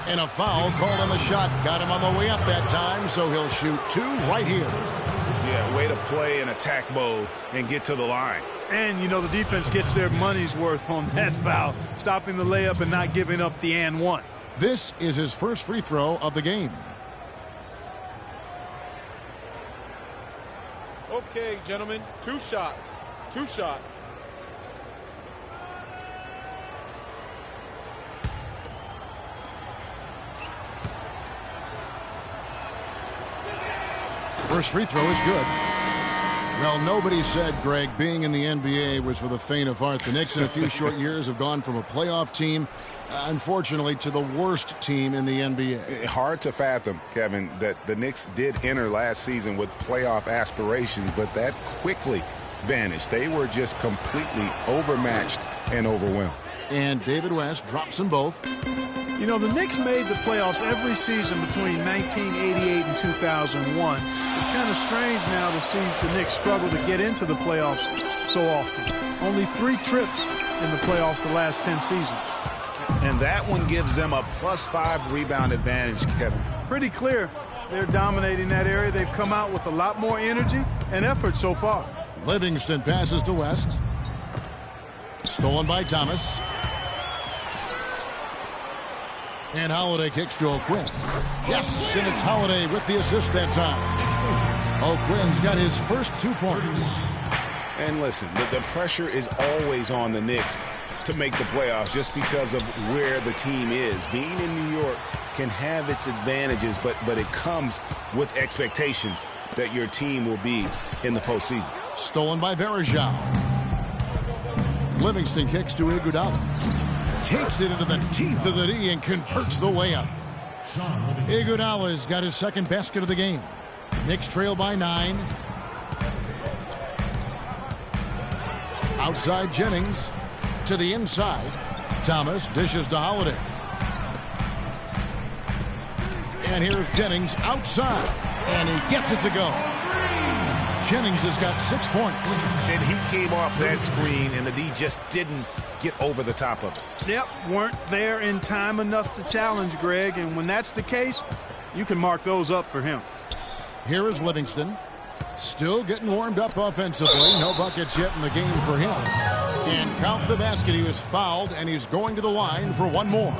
And a foul called on the shot. Got him on the way up that time, so he'll shoot two right here. Yeah, way to play in attack mode and get to the line. And, you know, the defense gets their money's worth on that foul, stopping the layup and not giving up the and one. This is his first free throw of the game. Okay, gentlemen, 2 shots. 2 shots. First free throw is good. Well, nobody said, Greg, being in the NBA was for the faint of heart. The Knicks in a few short years have gone from a playoff team, unfortunately, to the worst team in the NBA. Hard to fathom, Kevin, that the Knicks did enter last season with playoff aspirations, but that quickly vanished. They were just completely overmatched and overwhelmed. And David West drops them both. You know, the Knicks made the playoffs every season between 1988 and 2001. It's kind of strange now to see the Knicks struggle to get into the playoffs so often. Only 3 trips in the playoffs the last 10 seasons. And that one gives them a +5 rebound advantage, Kevin. Pretty clear. They're dominating that area. They've come out with a lot more energy and effort so far. Livingston passes to West. Stolen by Thomas. And Holiday kicks to O'Quinn. Yes, and it's Holiday with the assist that time. O'Quinn's got his first 2 points. And listen, the pressure is always on the Knicks to make the playoffs just because of where the team is. Being in New York can have its advantages, but it comes with expectations that your team will be in the postseason. Stolen by Varejao. Livingston kicks to Iguodala. Takes it into the teeth of the D and converts the layup. Iguodala's got his second basket of the game. Knicks trail by 9. Outside Jennings to the inside. Thomas dishes to Holiday. And here's Jennings outside. And he gets it to go. Jennings has got 6 points. And he came off that screen, and the D just didn't get over the top of it. Yep, weren't there in time enough to challenge, Greg. And when that's the case, you can mark those up for him. Here is Livingston. Still getting warmed up offensively. No buckets yet in the game for him. And count the basket. He was fouled, and he's going to the line for one more.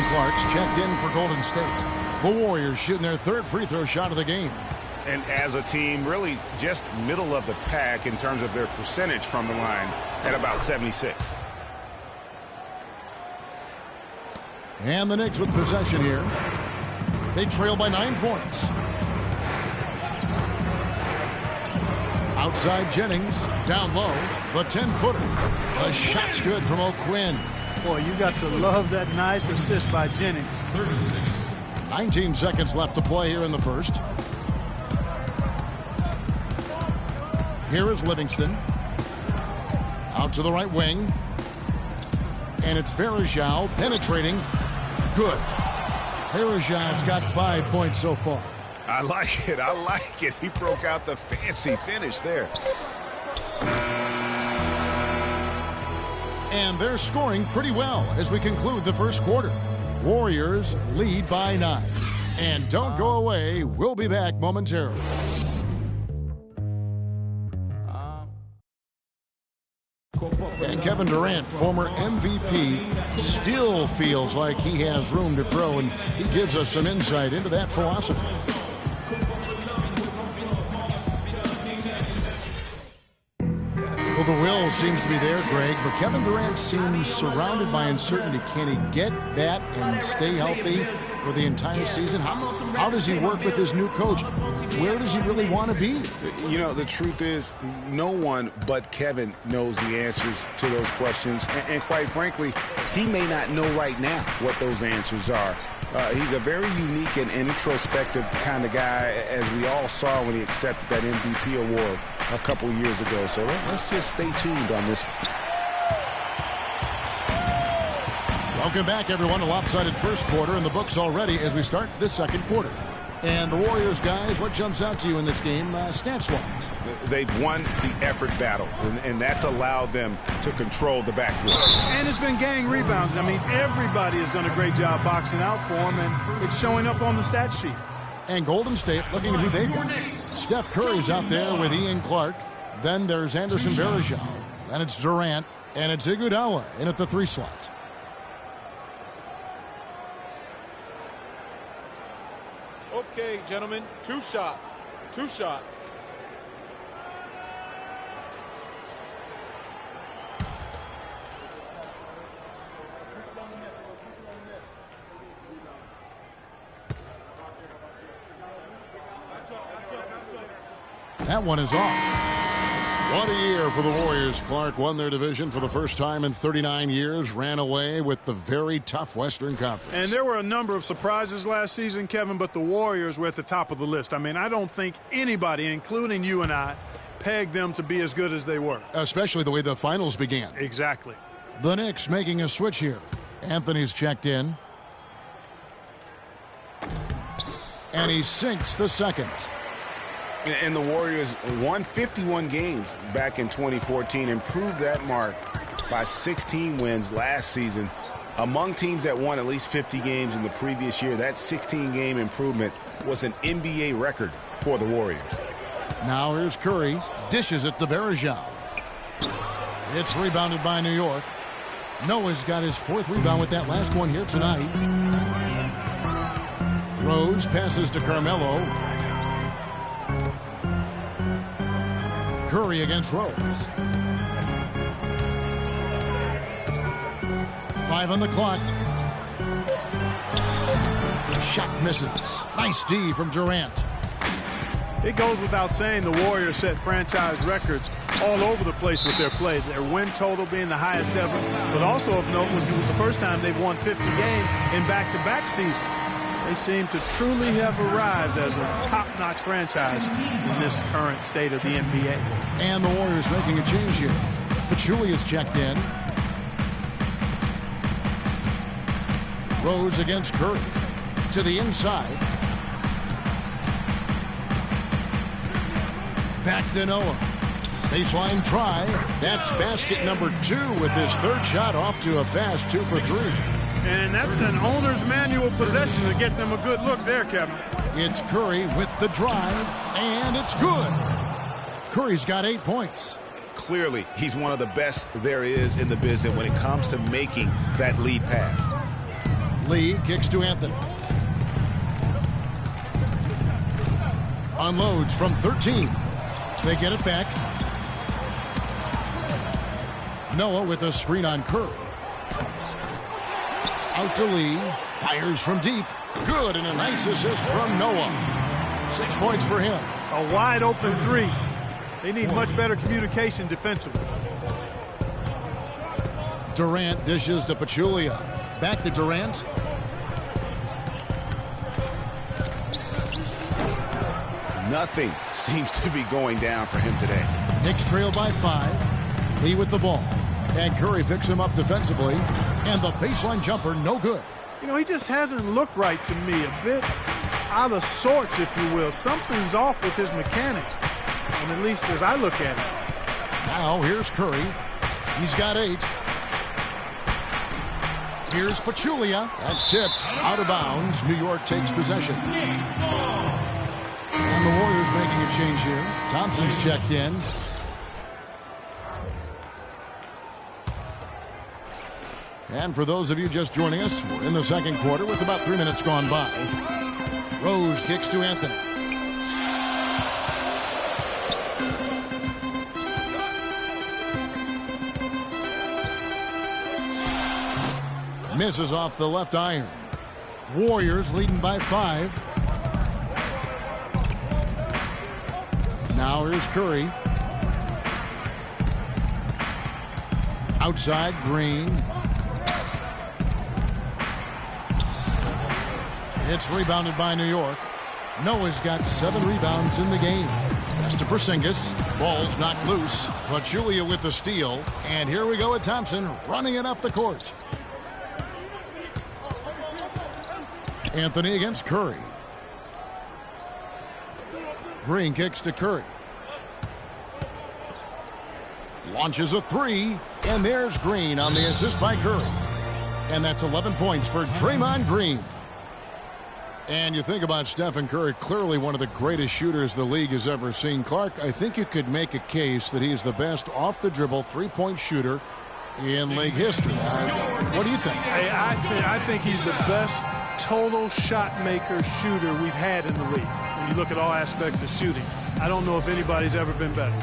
Clark's checked in for Golden State. The Warriors shooting their 3rd free throw shot of the game. And as a team, really just middle of the pack in terms of their percentage from the line at about 76. And the Knicks with possession here. They trail by 9 points. Outside Jennings, down low, the 10-footer. The shot's good from O'Quinn. Boy, you got to love that nice assist by Jennings. 19 seconds left to play here in the first. Here is Livingston. Out to the right wing. And it's Varejao penetrating. Good. Varejão's got 5 points so far. I like it. I like it. He broke out the fancy finish there. And they're scoring pretty well as we conclude the first quarter. Warriors lead by 9. And don't go away. We'll be back momentarily. And Kevin Durant, former MVP, still feels like he has room to grow, and he gives us some insight into that philosophy. Well, the will seems to be there, Greg, but Kevin Durant seems surrounded by uncertainty. Can he get that and stay healthy for the entire season? How does he work with his new coach? Where does he really want to be? You know, the truth is, no one but Kevin knows the answers to those questions. And quite frankly, he may not know right now what those answers are. He's a very unique and introspective kind of guy, as we all saw when he accepted that MVP award a couple years ago. So let's just stay tuned on this one. Welcome back, everyone. A lopsided first quarter in the books already as we start this second quarter. And the Warriors, guys, what jumps out to you in this game stats-wise? They've won the effort battle, and that's allowed them to control the backcourt. And it's been gang rebounds. I mean, everybody has done a great job boxing out for them, and it's showing up on the stat sheet. And Golden State looking at who they've got. Steph Curry's out there with Ian Clark. Then there's Anderson Varejao. Then it's Durant, and it's Iguodala in at the 3 slot. Okay, gentlemen, 2 shots. 2 shots. That one is off. What a year for the Warriors. Clark won their division for the first time in 39 years, ran away with the very tough Western Conference. And there were a number of surprises last season, Kevin, but the Warriors were at the top of the list. I mean, I don't think anybody, including you and I, pegged them to be as good as they were. Especially the way the finals began. Exactly. The Knicks making a switch here. Anthony's checked in. And he sinks the second. And the Warriors won 51 games back in 2014, improved that mark by 16 wins last season. Among teams that won at least 50 games in the previous year, that 16-game improvement was an NBA record for the Warriors. Now here's Curry, dishes it to Varejao. It's rebounded by New York. Noah's got his 4th rebound with that last one here tonight. Rose passes to Carmelo. Curry against Rose. 5 on the clock. Shot misses. Nice D from Durant. It goes without saying the Warriors set franchise records all over the place with their play. Their win total being the highest ever, but also of note was it was the first time they've won 50 games in back-to-back seasons. They seem to truly have arrived as a top-notch franchise in this current state of the NBA. And the Warriors making a change here. Pachulia's checked in. Rose against Curry. To the inside. Back to Noah. Baseline try. That's basket number 2 with his 3rd shot off to a fast 2 for 3. And that's an owner's manual possession to get them a good look there, Kevin. It's Curry with the drive, and it's good. Curry's got 8 points. Clearly, he's one of the best there is in the business when it comes to making that lead pass. Lee kicks to Anthony. Unloads from 13. They get it back. Noah with a screen on Curry. Out to Lee. Fires from deep. Good, and a nice assist from Noah. 6 points for him. A wide open three. They need much better communication defensively. Durant dishes to Pachulia. Back to Durant. Nothing seems to be going down for him today. Knicks trail by 5. Lee with the ball. And Curry picks him up defensively. And the baseline jumper, no good. You know, he just hasn't looked right to me. A bit out of sorts, if you will. Something's off with his mechanics. And at least as I look at it. Now here's Curry. He's got 8. Here's Pachulia. That's tipped out of bounds. New York takes possession. And the Warriors making a change here. Thompson's checked in. And for those of you just joining us, we're in the second quarter with about 3 minutes gone by. Rose kicks to Anthony. Misses off the left iron. Warriors leading by 5. Now here's Curry. Outside, Green. It's rebounded by New York. Noah's got 7 rebounds in the game. That's to Porzingis. Ball's knocked loose. Pachulia with the steal. And here we go with Thompson running it up the court. Anthony against Curry. Green kicks to Curry. Launches a 3. And there's Green on the assist by Curry. And that's 11 points for Draymond Green. And you think about Stephen Curry, clearly one of the greatest shooters the league has ever seen. Clark, I think you could make a case that he's the best off-the-dribble three-point shooter in league history. What do you think? I think he's the best total shot maker shooter we've had in the league. When you look at all aspects of shooting, I don't know if anybody's ever been better.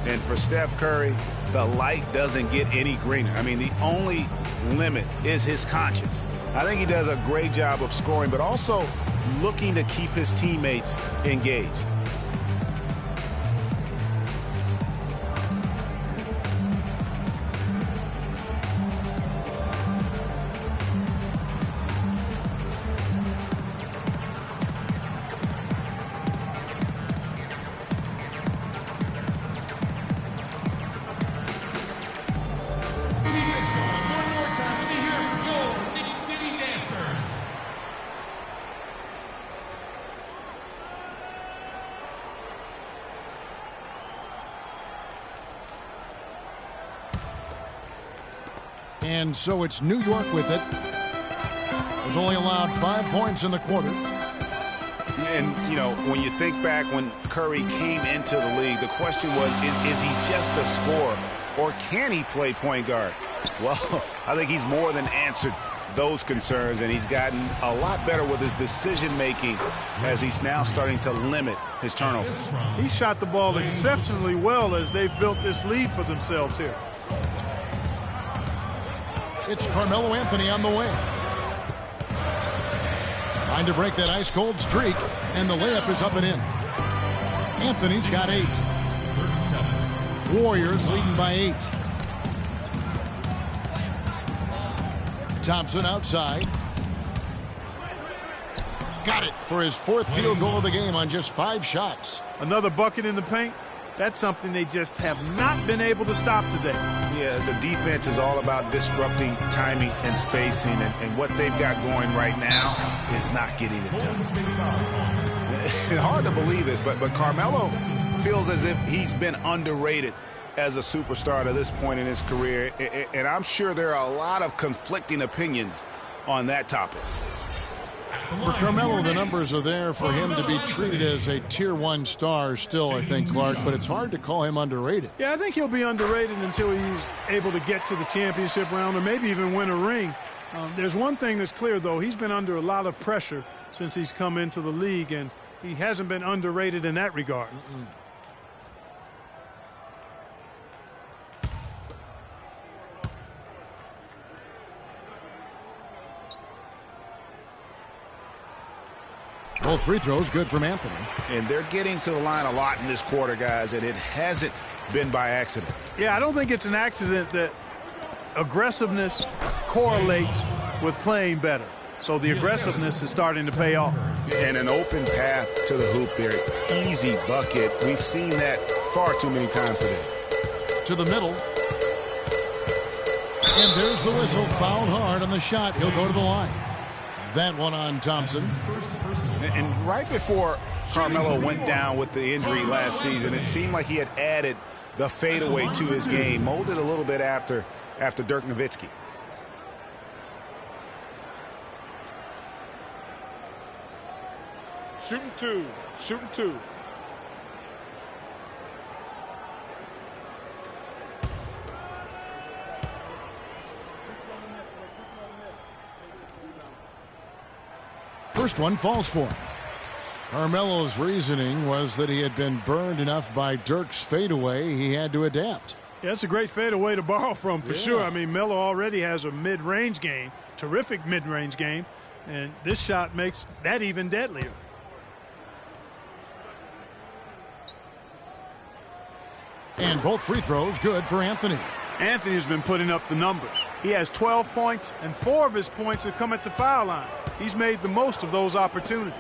And for Steph Curry, the light doesn't get any greener. I mean, the only limit is his conscience. I think he does a great job of scoring, but also looking to keep his teammates engaged. And so it's New York with it. They've only allowed 5 points in the quarter. And, you know, when you think back when Curry came into the league, the question was, is he just a scorer or can he play point guard? Well, I think he's more than answered those concerns, and he's gotten a lot better with his decision-making as he's now starting to limit his turnovers. He shot the ball exceptionally well as they've built this lead for themselves here. It's Carmelo Anthony on the wing. Trying to break that ice-cold streak, and the layup is up and in. Anthony's got 8. Warriors leading by 8. Thompson outside. Got it for his 4th field goal of the game on just 5 shots. Another bucket in the paint. That's something they just have not been able to stop today. Yeah, the defense is all about disrupting timing and spacing, and what they've got going right now is not getting it done. It's hard to believe this, but Carmelo feels as if he's been underrated as a superstar to this point in his career, and I'm sure there are a lot of conflicting opinions on that topic. For Carmelo, the numbers are there for him to be treated as a Tier 1 star still, I think, Clark, but it's hard to call him underrated. Yeah, I think he'll be underrated until he's able to get to the championship round or maybe even win a ring. There's one thing that's clear, though. He's been under a lot of pressure since he's come into the league, and He hasn't been underrated in that regard. Both free throws good from Anthony. And they're getting to the line a lot in this quarter, guys, and it hasn't been by accident. Yeah, I don't think it's an accident that aggressiveness correlates with playing better. So the aggressiveness is starting to pay off. And an open path to the hoop there. Easy bucket. We've seen that far too many times today. To the middle. And there's the whistle. Fouled hard on the shot. He'll go to the line. That one on Thompson. And right before Carmelo went down with the injury last season, it seemed like he had added the fadeaway to his game, molded a little bit after Dirk Nowitzki. Shooting two. Shooting two. First one falls for him. Carmelo's reasoning was that he had been burned enough by Dirk's fadeaway he had to adapt. Yeah, that's a great fadeaway to borrow from for sure. I mean, Melo already has a mid-range game, terrific mid-range game, and this shot makes that even deadlier. And both free throws good for Anthony. Anthony's been putting up the numbers. He has 12 points, and 4 of his points have come at the foul line. He's made the most of those opportunities.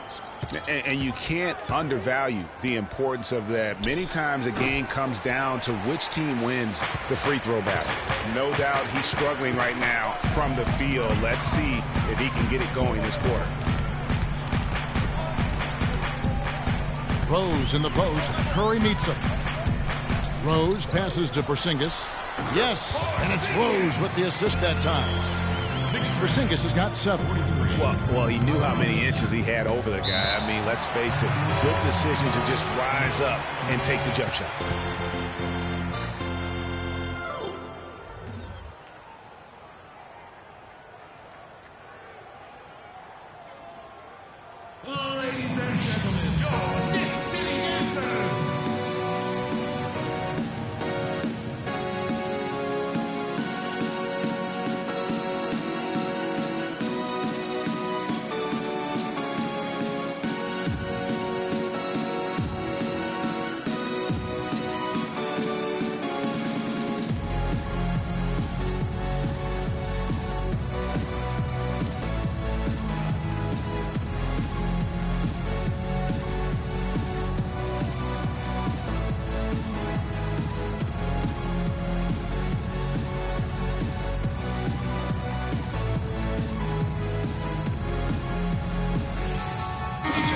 And you can't undervalue the importance of that. Many times a game comes down to which team wins the free throw battle. No doubt he's struggling right now from the field. Let's see if he can get it going this quarter. Rose in the post. Curry meets him. Rose passes to Porzingis. Yes, and it's Rose with the assist that time. Porzingis has got 7. Well, he knew how many inches he had over the guy. I mean, let's face it, good decision to just rise up and take the jump shot. Ladies and gentlemen, your Knicks City Dancers.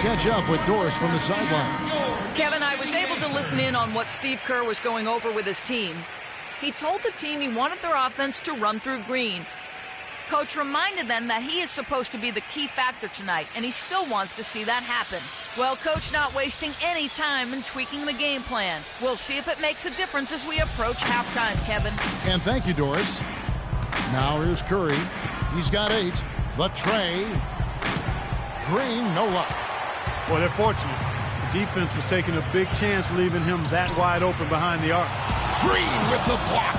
Catch up with Doris from the sideline. Kevin, I was able to listen in on what Steve Kerr was going over with his team. He told the team he wanted their offense to run through Green. Coach reminded them that he is supposed to be the key factor tonight, and he still wants to see that happen. Well, Coach not wasting any time in tweaking the game plan. We'll see if it makes a difference as we approach halftime, Kevin. And thank you, Doris. Now here's Curry. He's got 8. The tray. Green, no luck. Well, they're fortunate. The defense was taking a big chance leaving him that wide open behind the arc. Green with the block.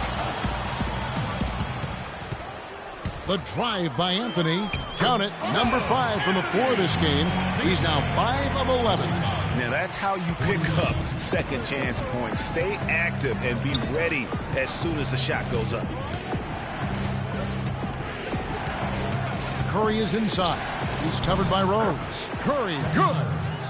The drive by Anthony. Count it, number 5 from the floor this game. He's now 5 of 11. Now that's how you pick up second chance points. Stay active and be ready as soon as the shot goes up. Curry is inside. He's covered by Rose. Curry, good.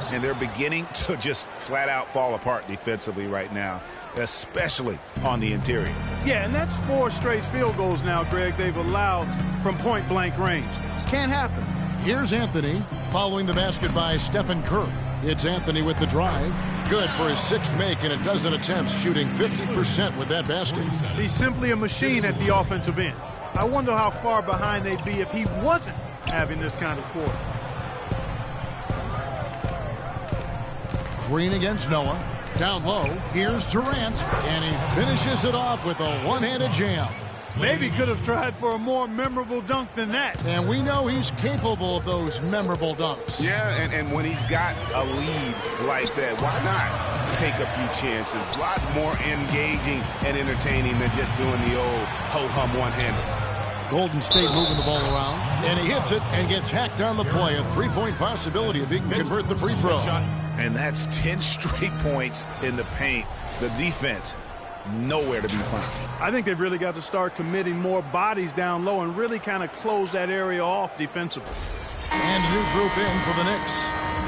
And they're beginning to just flat out fall apart defensively right now, especially on the interior. Yeah, and that's 4 straight field goals now, Greg, they've allowed from point-blank range. Can't happen. Here's Anthony following the basket by Stephen Curry. It's Anthony with the drive. Good for his 6th make in a dozen attempts, shooting 50% with that basket. He's simply a machine at the offensive end. I wonder how far behind they'd be if he wasn't having this kind of quarter. Green against Noah. Down low, here's Durant, and he finishes it off with a one-handed jam. Maybe could have tried for a more memorable dunk than that. And we know he's capable of those memorable dunks. Yeah, and when he's got a lead like that, why not take a few chances? A lot more engaging and entertaining than just doing the old ho-hum one-hander. Golden State moving the ball around, and he hits it and gets hacked on the play. A three-point possibility if he can convert the free throw. And that's 10 straight points in the paint. The defense, nowhere to be found. I think they've really got to start committing more bodies down low and really kind of close that area off defensively. And a new group in for the Knicks.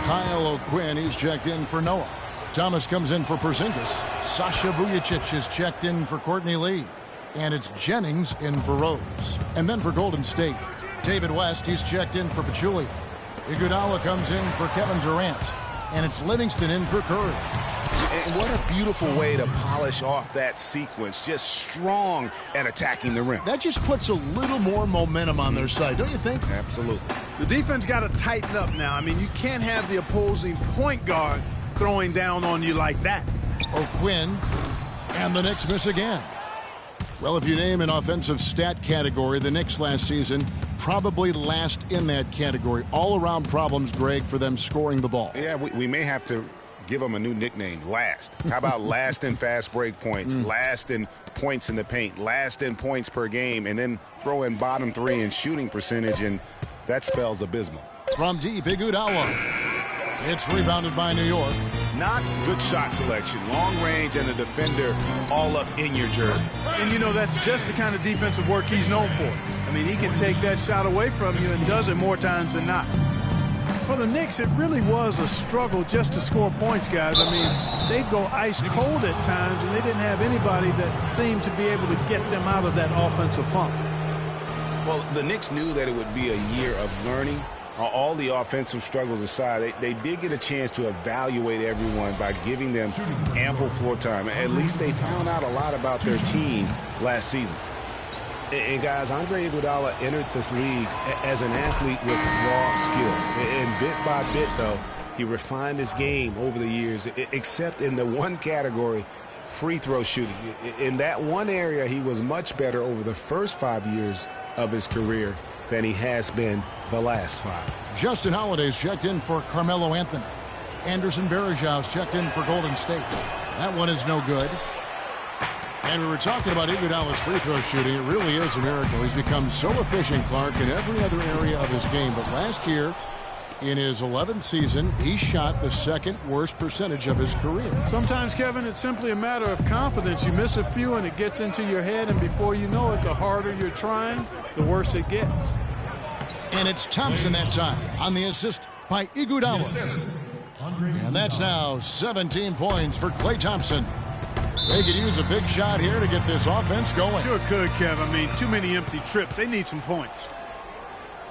Kyle O'Quinn, he's checked in for Noah. Thomas comes in for Porzingis. Sasha Vujacic is checked in for Courtney Lee. And it's Jennings in for Rose. And then for Golden State, David West, he's checked in for Pachulia. Iguodala comes in for Kevin Durant. And it's Livingston in for Curry. And what a beautiful way to polish off that sequence. Just strong at attacking the rim. That just puts a little more momentum on their side, don't you think? Absolutely. The defense got to tighten up now. I mean, you can't have the opposing point guard throwing down on you like that. O'Quinn, and the Knicks miss again. Well, if you name an offensive stat category, the Knicks last season probably last in that category. All-around problems, Greg, for them scoring the ball. Yeah, we may have to give them a new nickname, Last. How about last in fast break points, last in points in the paint, last in points per game, and then throw in bottom three in shooting percentage, and that spells abysmal. From deep, Iguodala. It's rebounded by New York. Not good shot selection. Long range and a defender all up in your jersey. And, you know, that's just the kind of defensive work he's known for. I mean, he can take that shot away from you and does it more times than not. For the Knicks, it really was a struggle just to score points, guys. I mean, they'd go ice cold at times, and they didn't have anybody that seemed to be able to get them out of that offensive funk. Well, the Knicks knew that it would be a year of learning. All the offensive struggles aside, they did get a chance to evaluate everyone by giving them ample floor time. At least they found out a lot about their team last season. And guys, Andre Iguodala entered this league as an athlete with raw skills. And bit by bit, though, he refined his game over the years, except in the one category, free throw shooting. In that one area, he was much better over the first 5 years of his career than he has been the last 5. Justin Holiday's checked in for Carmelo Anthony. Anderson Varejau's checked in for Golden State. That one is no good. And we were talking about Iguodala's free throw shooting. It really is a miracle. He's become so efficient, Clark, in every other area of his game. But last year, in his 11th season, he shot the second worst percentage of his career. Sometimes, Kevin, it's simply a matter of confidence. You miss a few and it gets into your head, and before you know it, the harder you're trying, the worse it gets. And it's Thompson that time on the assist by Iguodala. And that's now 17 points for Klay Thompson. They could use a big shot here to get this offense going. Sure could, Kev. I mean, too many empty trips. They need some points.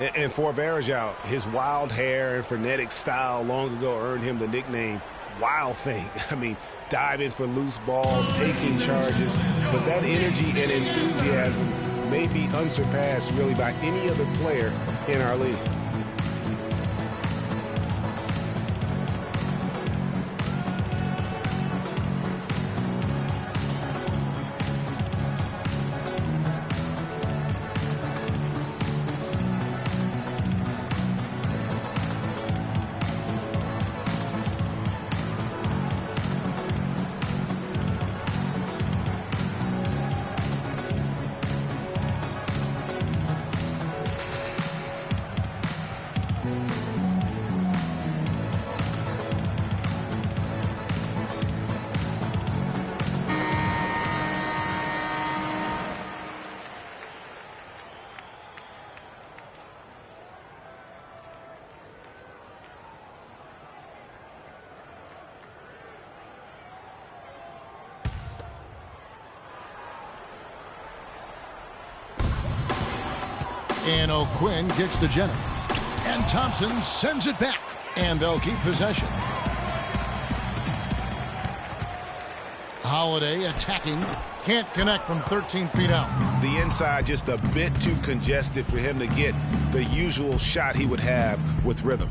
And for Varejao, his wild hair and frenetic style long ago earned him the nickname Wild Thing. I mean, diving for loose balls, taking charges. But that energy and enthusiasm may be unsurpassed really by any other player in our league. And O'Quinn kicks to Jennings. And Thompson sends it back. And they'll keep possession. Holiday attacking. Can't connect from 13 feet out. The inside just a bit too congested for him to get the usual shot he would have with rhythm.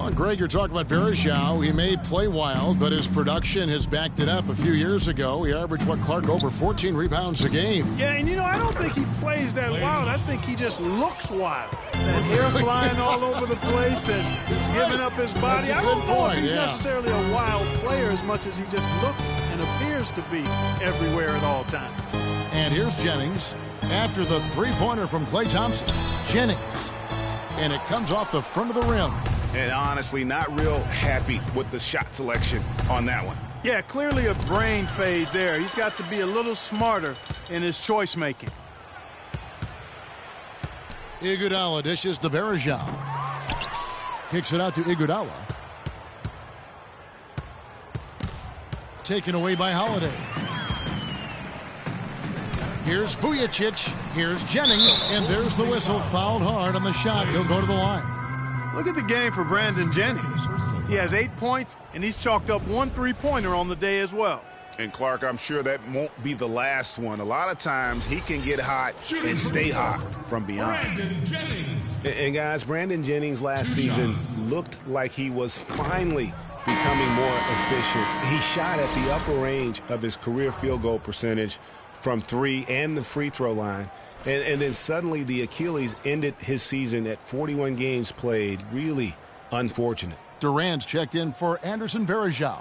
Well, Greg, you're talking about Verejao. He may play wild, but his production has backed it up. A few years ago, he averaged, Clark, over 14 rebounds a game. Yeah, and I don't think he plays that wild. I think he just looks wild. That hair flying all over the place and he's giving up his body. I don't know if he's necessarily a wild player as much as he just looks and appears to be everywhere at all times. And here's Jennings after the three-pointer from Klay Thompson. Jennings. And it comes off the front of the rim. And honestly, not real happy with the shot selection on that one. Yeah, clearly a brain fade there. He's got to be a little smarter in his choice making. Iguodala dishes to Verejao. Kicks it out to Iguodala. Taken away by Holiday. Here's Vujacic. Here's Jennings. And there's the whistle. Fouled hard on the shot. He'll go to the line. Look at the game for Brandon Jennings. He has 8 points, and he's chalked up 1 3-pointer on the day as well. And, Clark, I'm sure that won't be the last one. A lot of times he can get hot and stay hot from beyond. And, guys, Brandon Jennings last season looked like he was finally becoming more efficient. He shot at the upper range of his career field goal percentage from 3 and the free throw line. And then suddenly the Achilles ended his season at 41 games played. Really unfortunate. Durant's checked in for Anderson Verejao.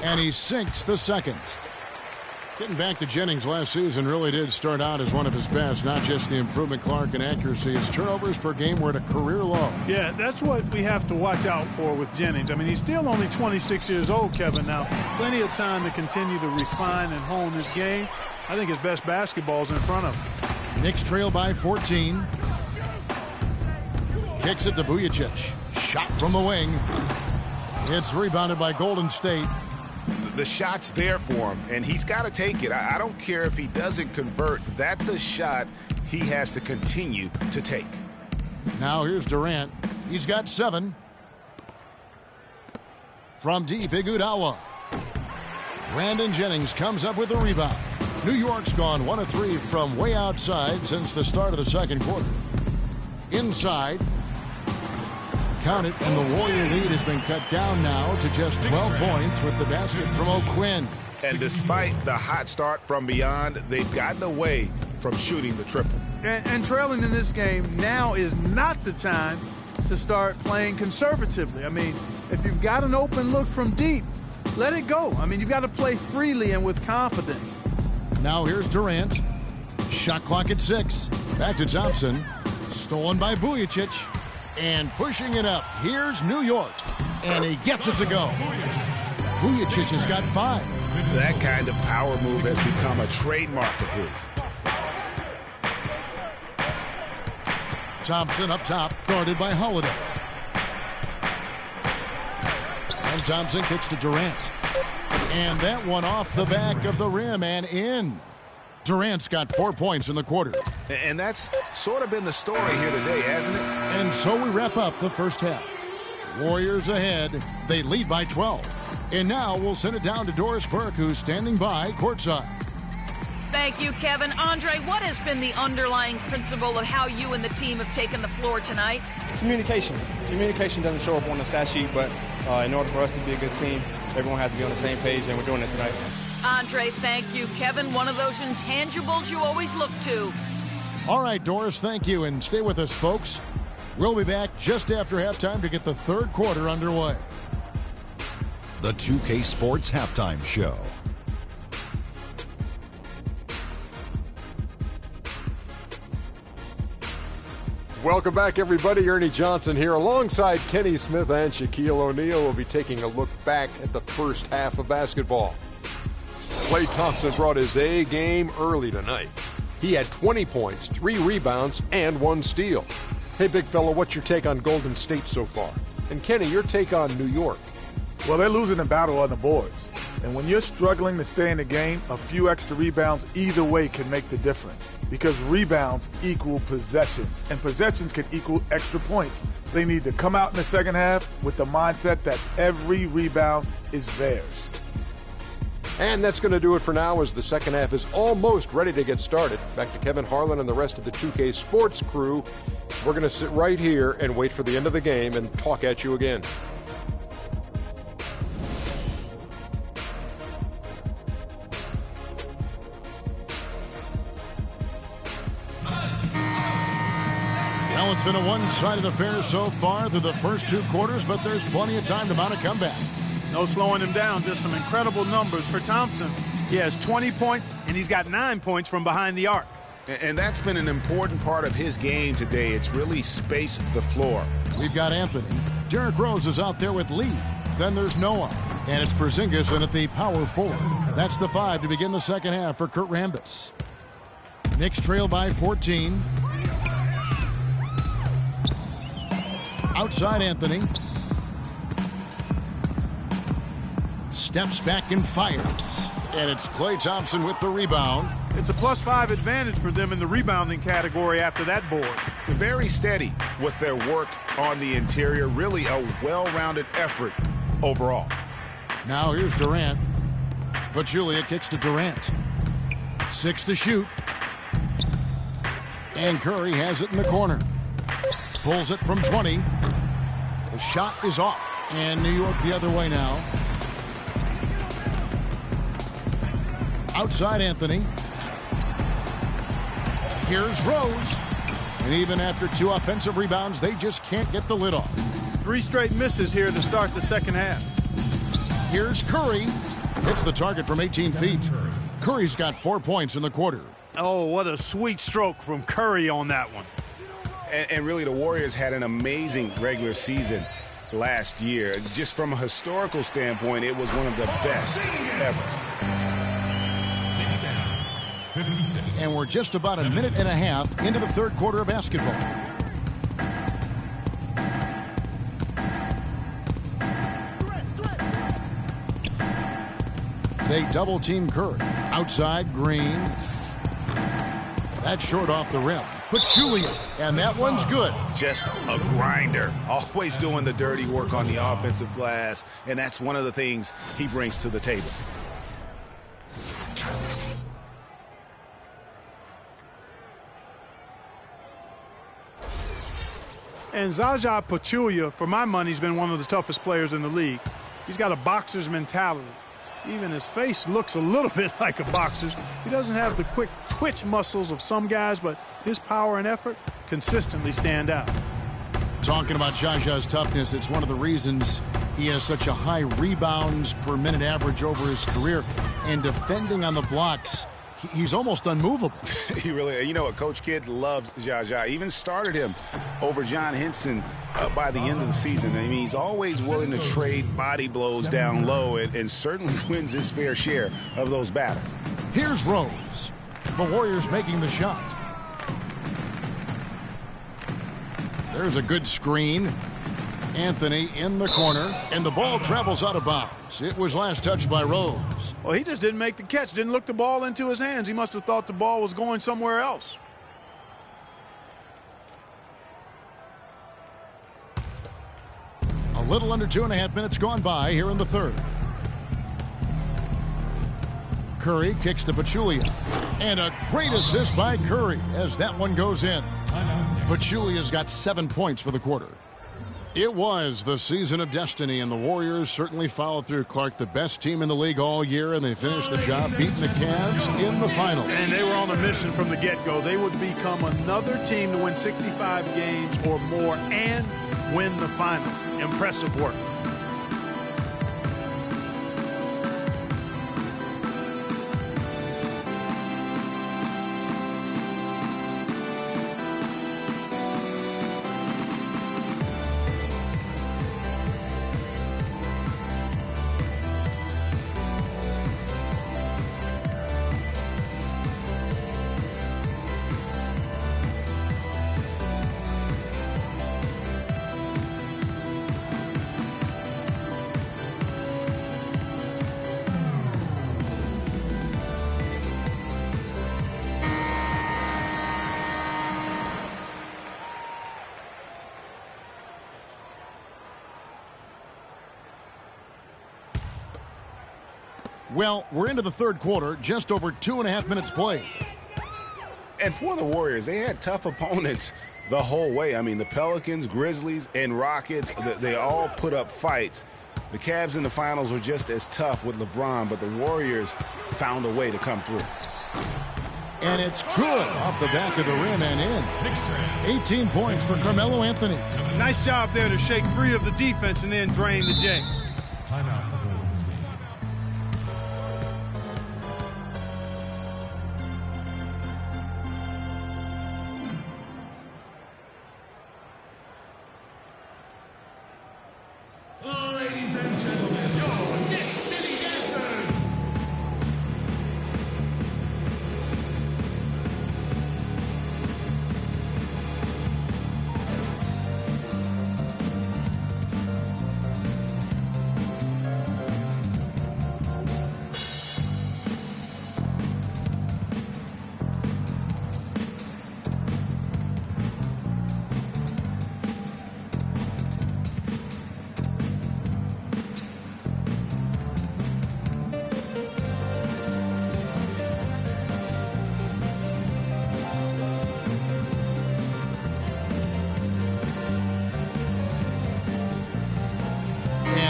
And he sinks the second. Getting back to Jennings last season really did start out as one of his best. Not just the improvement, Clark, in accuracy. His turnovers per game were at a career low. Yeah, that's what we have to watch out for with Jennings. I mean, he's still only 26 years old, Kevin. Now, plenty of time to continue to refine and hone his game. I think his best basketball's in front of him. Knicks trail by 14. Kicks it to Vujacic. Shot from the wing. It's rebounded by Golden State. The shot's there for him, and he's got to take it. I don't care if he doesn't convert. That's a shot he has to continue to take. Now here's Durant. He's got 7. From deep, Iguodala. Brandon Jennings comes up with a rebound. New York's gone 1 of 3 from way outside since the start of the second quarter. Inside. Count it, and the Warrior lead has been cut down now to just 12 points with the basket from O'Quinn. And despite the hot start from beyond, they've gotten away from shooting the triple. And trailing in this game, now is not the time to start playing conservatively. I mean, if you've got an open look from deep, let it go. I mean, you've got to play freely and with confidence. Now here's Durant. Shot clock at 6. Back to Thompson. Stolen by Vujacic. And pushing it up, here's New York. And he gets it to go. Vujacic has got 5. That kind of power move has become a trademark of his. Thompson up top, guarded by Holiday. And Thompson kicks to Durant. And that one off the back of the rim and in. Durant's got 4 points in the quarter. And that's sort of been the story here today, hasn't it? And so we wrap up the first half. Warriors ahead. They lead by 12. And now we'll send it down to Doris Burke, who's standing by courtside. Thank you, Kevin. Andre, what has been the underlying principle of how you and the team have taken the floor tonight? Communication. Communication doesn't show up on the stat sheet, but in order for us to be a good team, everyone has to be on the same page, and we're doing it tonight. Andre, thank you. Kevin, one of those intangibles you always look to. All right, Doris, thank you, and stay with us, folks. We'll be back just after halftime to get the third quarter underway. The 2K Sports Halftime Show. Welcome back, everybody. Ernie Johnson here alongside Kenny Smith and Shaquille O'Neal. We'll be taking a look back at the first half of basketball. Klay Thompson brought his A game early tonight. He had 20 points, 3 rebounds, and 1 steal. Hey, big fella, what's your take on Golden State so far? And Kenny, your take on New York? Well, they're losing the battle on the boards. And when you're struggling to stay in the game, a few extra rebounds either way can make the difference. Because rebounds equal possessions, and possessions can equal extra points. They need to come out in the second half with the mindset that every rebound is theirs. And that's going to do it for now as the second half is almost ready to get started. Back to Kevin Harlan and the rest of the 2K Sports crew. We're going to sit right here and wait for the end of the game and talk at you again. Well, it's been a one-sided affair so far through the first 2 quarters, but there's plenty of time to mount a comeback. No slowing him down, just some incredible numbers for Thompson. He has 20 points, and he's got 9 points from behind the arc. And that's been an important part of his game today. It's really spaced the floor. We've got Anthony. Derrick Rose is out there with Lee. Then there's Noah. And it's Porzingis in at the power forward. That's the 5 to begin the second half for Kurt Rambis. Knicks trail by 14. Outside Anthony. Steps back and fires. And it's Klay Thompson with the rebound. It's a +5 advantage for them in the rebounding category after that board. Very steady with their work on the interior. Really a well-rounded effort overall. Now here's Durant. Pachulia kicks to Durant. 6 to shoot. And Curry has it in the corner. Pulls it from 20. The shot is off. And New York the other way now. Outside Anthony. Here's Rose. And even after 2 offensive rebounds, they just can't get the lid off. 3 straight misses here to start the second half. Here's Curry. Hits the target from 18 feet. Curry's got 4 points in the quarter. Oh, what a sweet stroke from Curry on that one. And really, the Warriors had an amazing regular season last year. Just from a historical standpoint, it was one of the best ever. And we're just about a minute and a half into the third quarter of basketball. They double-team Curry. Outside, Green. That's short off the rim. Pachulia, and that one's good. Just a grinder. Always doing the dirty work on the offensive glass, and that's one of the things he brings to the table. And Zaza Pachulia, for my money, has been one of the toughest players in the league. He's got a boxer's mentality. Even his face looks a little bit like a boxer's. He doesn't have the quick twitch muscles of some guys, but his power and effort consistently stand out. Talking about Zaza's toughness, it's one of the reasons he has such a high rebounds per minute average over his career. And defending on the blocks, he's almost unmovable. He really, you know what, Coach Kidd loves Zaza. Even started him over John Henson by the end of the season. I mean, he's always willing to trade body blows down low and certainly wins his fair share of those battles. Here's Rose. The Warriors making the shot. There's a good screen. Anthony in the corner, and the ball travels out of bounds. It was last touched by Rose. Well, he just didn't make the catch, didn't look the ball into his hands. He must have thought the ball was going somewhere else. A little under 2.5 minutes gone by here in the third. Curry kicks to Pachulia. And a great assist by Curry as that one goes in. Pachulia's got 7 points for the quarter. It was the season of destiny, and the Warriors certainly followed through. Clark, the best team in the league all year, and they finished the job beating the Cavs in the final. And they were on a mission from the get-go. They would become another team to win 65 games or more and win the final. Impressive work. Well, we're into the third quarter, just over 2.5 minutes played. And for the Warriors, they had tough opponents the whole way. I mean, the Pelicans, Grizzlies, and Rockets, they all put up fights. The Cavs in the finals were just as tough with LeBron, but the Warriors found a way to come through. And it's good off the back of the rim and in. 18 points for Carmelo Anthony. Nice job there to shake free of the defense and then drain the J. Timeout for Golden State. Ladies and gentlemen, your Knicks City Dancers.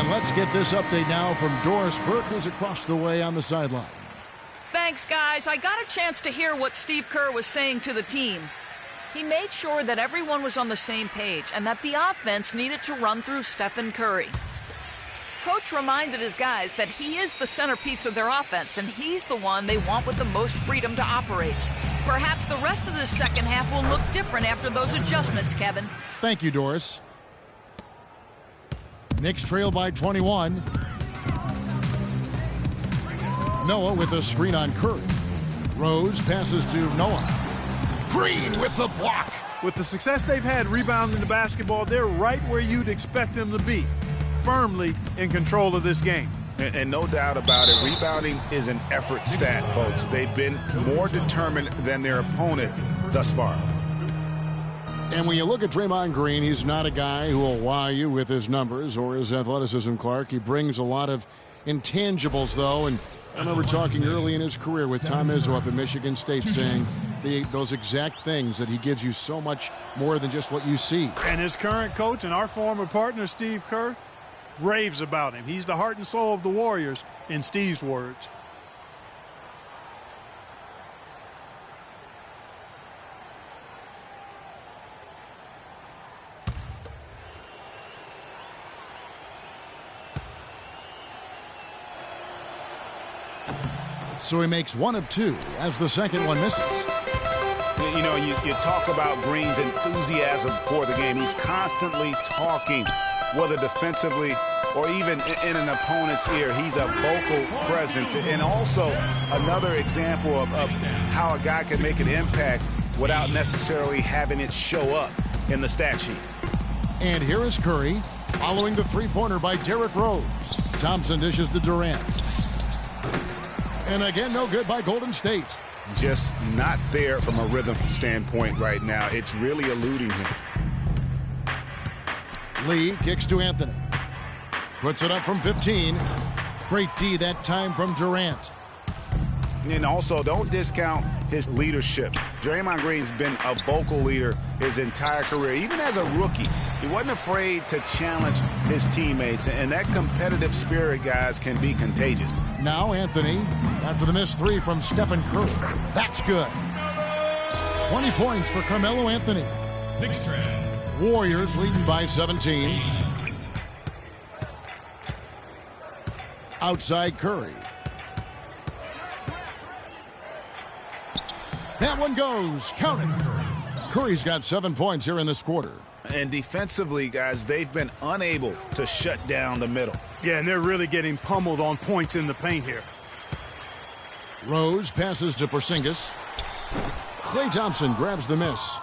Let's get this update now from Doris Burke, who's across the way on the sideline. Thanks, guys. I got a chance to hear what Steve Kerr was saying to the team. He made sure that everyone was on the same page and that the offense needed to run through Stephen Curry. Coach reminded his guys that he is the centerpiece of their offense, and he's the one they want with the most freedom to operate. Perhaps the rest of the second half will look different after those adjustments, Kevin. Thank you, Doris. Knicks trail by 21. Noah with a screen on Curry. Rose passes to Noah. Green with the block. With the success they've had rebounding the basketball, they're right where you'd expect them to be, firmly in control of this game. And no doubt about it, rebounding is an effort stat, folks. They've been more determined than their opponent thus far. And when you look at Draymond Green, he's not a guy who will wow you with his numbers or his athleticism, Clark. He brings a lot of intangibles, though, and I remember talking early in his career with Tom Izzo up at Michigan State saying those exact things, that he gives you so much more than just what you see. And his current coach and our former partner, Steve Kerr, raves about him. He's the heart and soul of the Warriors, in Steve's words. So he makes one of two as the second one misses. You know, you talk about Green's enthusiasm for the game. He's constantly talking, whether defensively or even in an opponent's ear. He's a vocal presence. And also another example of how a guy can make an impact without necessarily having it show up in the stat sheet. And here is Curry following the three-pointer by Derrick Rose. Thompson dishes to Durant. And again, no good by Golden State. Just not there from a rhythm standpoint right now. It's really eluding him. Lee kicks to Anthony. Puts it up from 15. Great D that time from Durant. And also, don't discount his leadership. Draymond Green's been a vocal leader his entire career. Even as a rookie, he wasn't afraid to challenge his teammates. And that competitive spirit, guys, can be contagious. Now Anthony, after the missed three from Stephen Curry. That's good. 20 points for Carmelo Anthony. Knicks trend. Warriors leading by 17. Outside Curry. That one goes. Count it. Curry's got 7 points here in this quarter. And defensively, guys, they've been unable to shut down the middle. Yeah, and they're really getting pummeled on points in the paint here. Rose passes to Porzingis. Klay Thompson grabs the miss.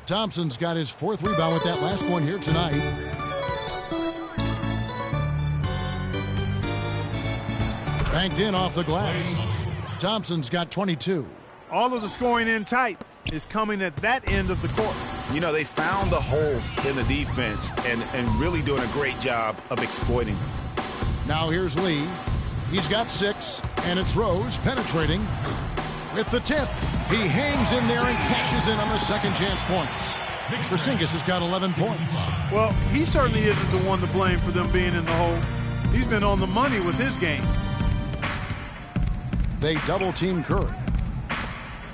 Thompson's got his fourth rebound with that last one here tonight. Banked in off the glass. Thompson's got 22. All of the scoring in tight is coming at that end of the court. You know, they found the holes in the defense and really doing a great job of exploiting. Now here's Lee. He's got 6, and it's Rose penetrating with the tip. He hangs in there and cashes in on the second chance points. Porzingis has got 11 points. Well, he certainly isn't the one to blame for them being in the hole. He's been on the money with his game. They double-team Curry.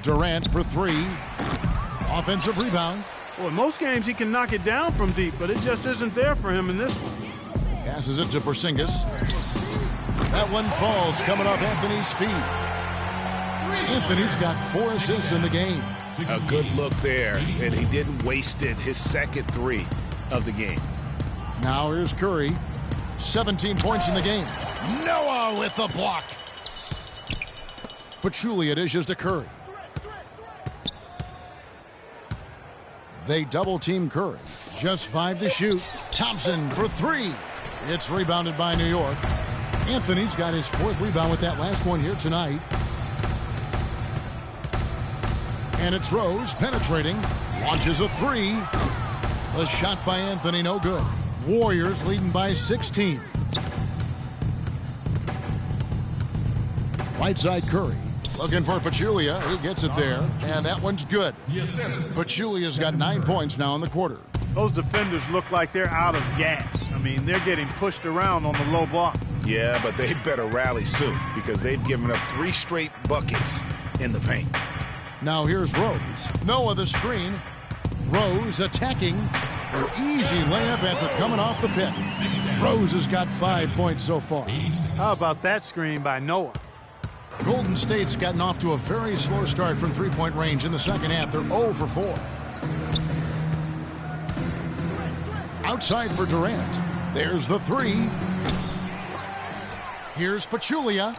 Durant for 3. Offensive rebound. Well, in most games he can knock it down from deep, but it just isn't there for him in this one. Passes it to Porzingis. That one falls coming off Anthony's feet. Anthony's got 4 assists in the game. A good look there, and he didn't waste it. His second 3 of the game. Now here's Curry. 17 points in the game. Noah with the block. Pachulia dishes to Curry. They double-team Curry. Just 5 to shoot. Thompson for 3. It's rebounded by New York. Anthony's got his 4th rebound with that last one here tonight. And it's Rose penetrating. Launches a 3. The shot by Anthony, no good. Warriors leading by 16. Right side Curry. Looking for Pachulia. He gets it there, and that one's good. Pachulia's got 9 points now in the quarter. Those defenders look like they're out of gas. I mean, they're getting pushed around on the low block. Yeah, but they better rally soon because they've given up 3 straight buckets in the paint. Now here's Rose. Noah the screen. Rose attacking. An easy layup after coming off the pick. Rose has got 5 points so far. How about that screen by Noah? Golden State's gotten off to a very slow start from three-point range in the second half. They're 0 for 4. Outside for Durant. There's the 3. Here's Pachulia.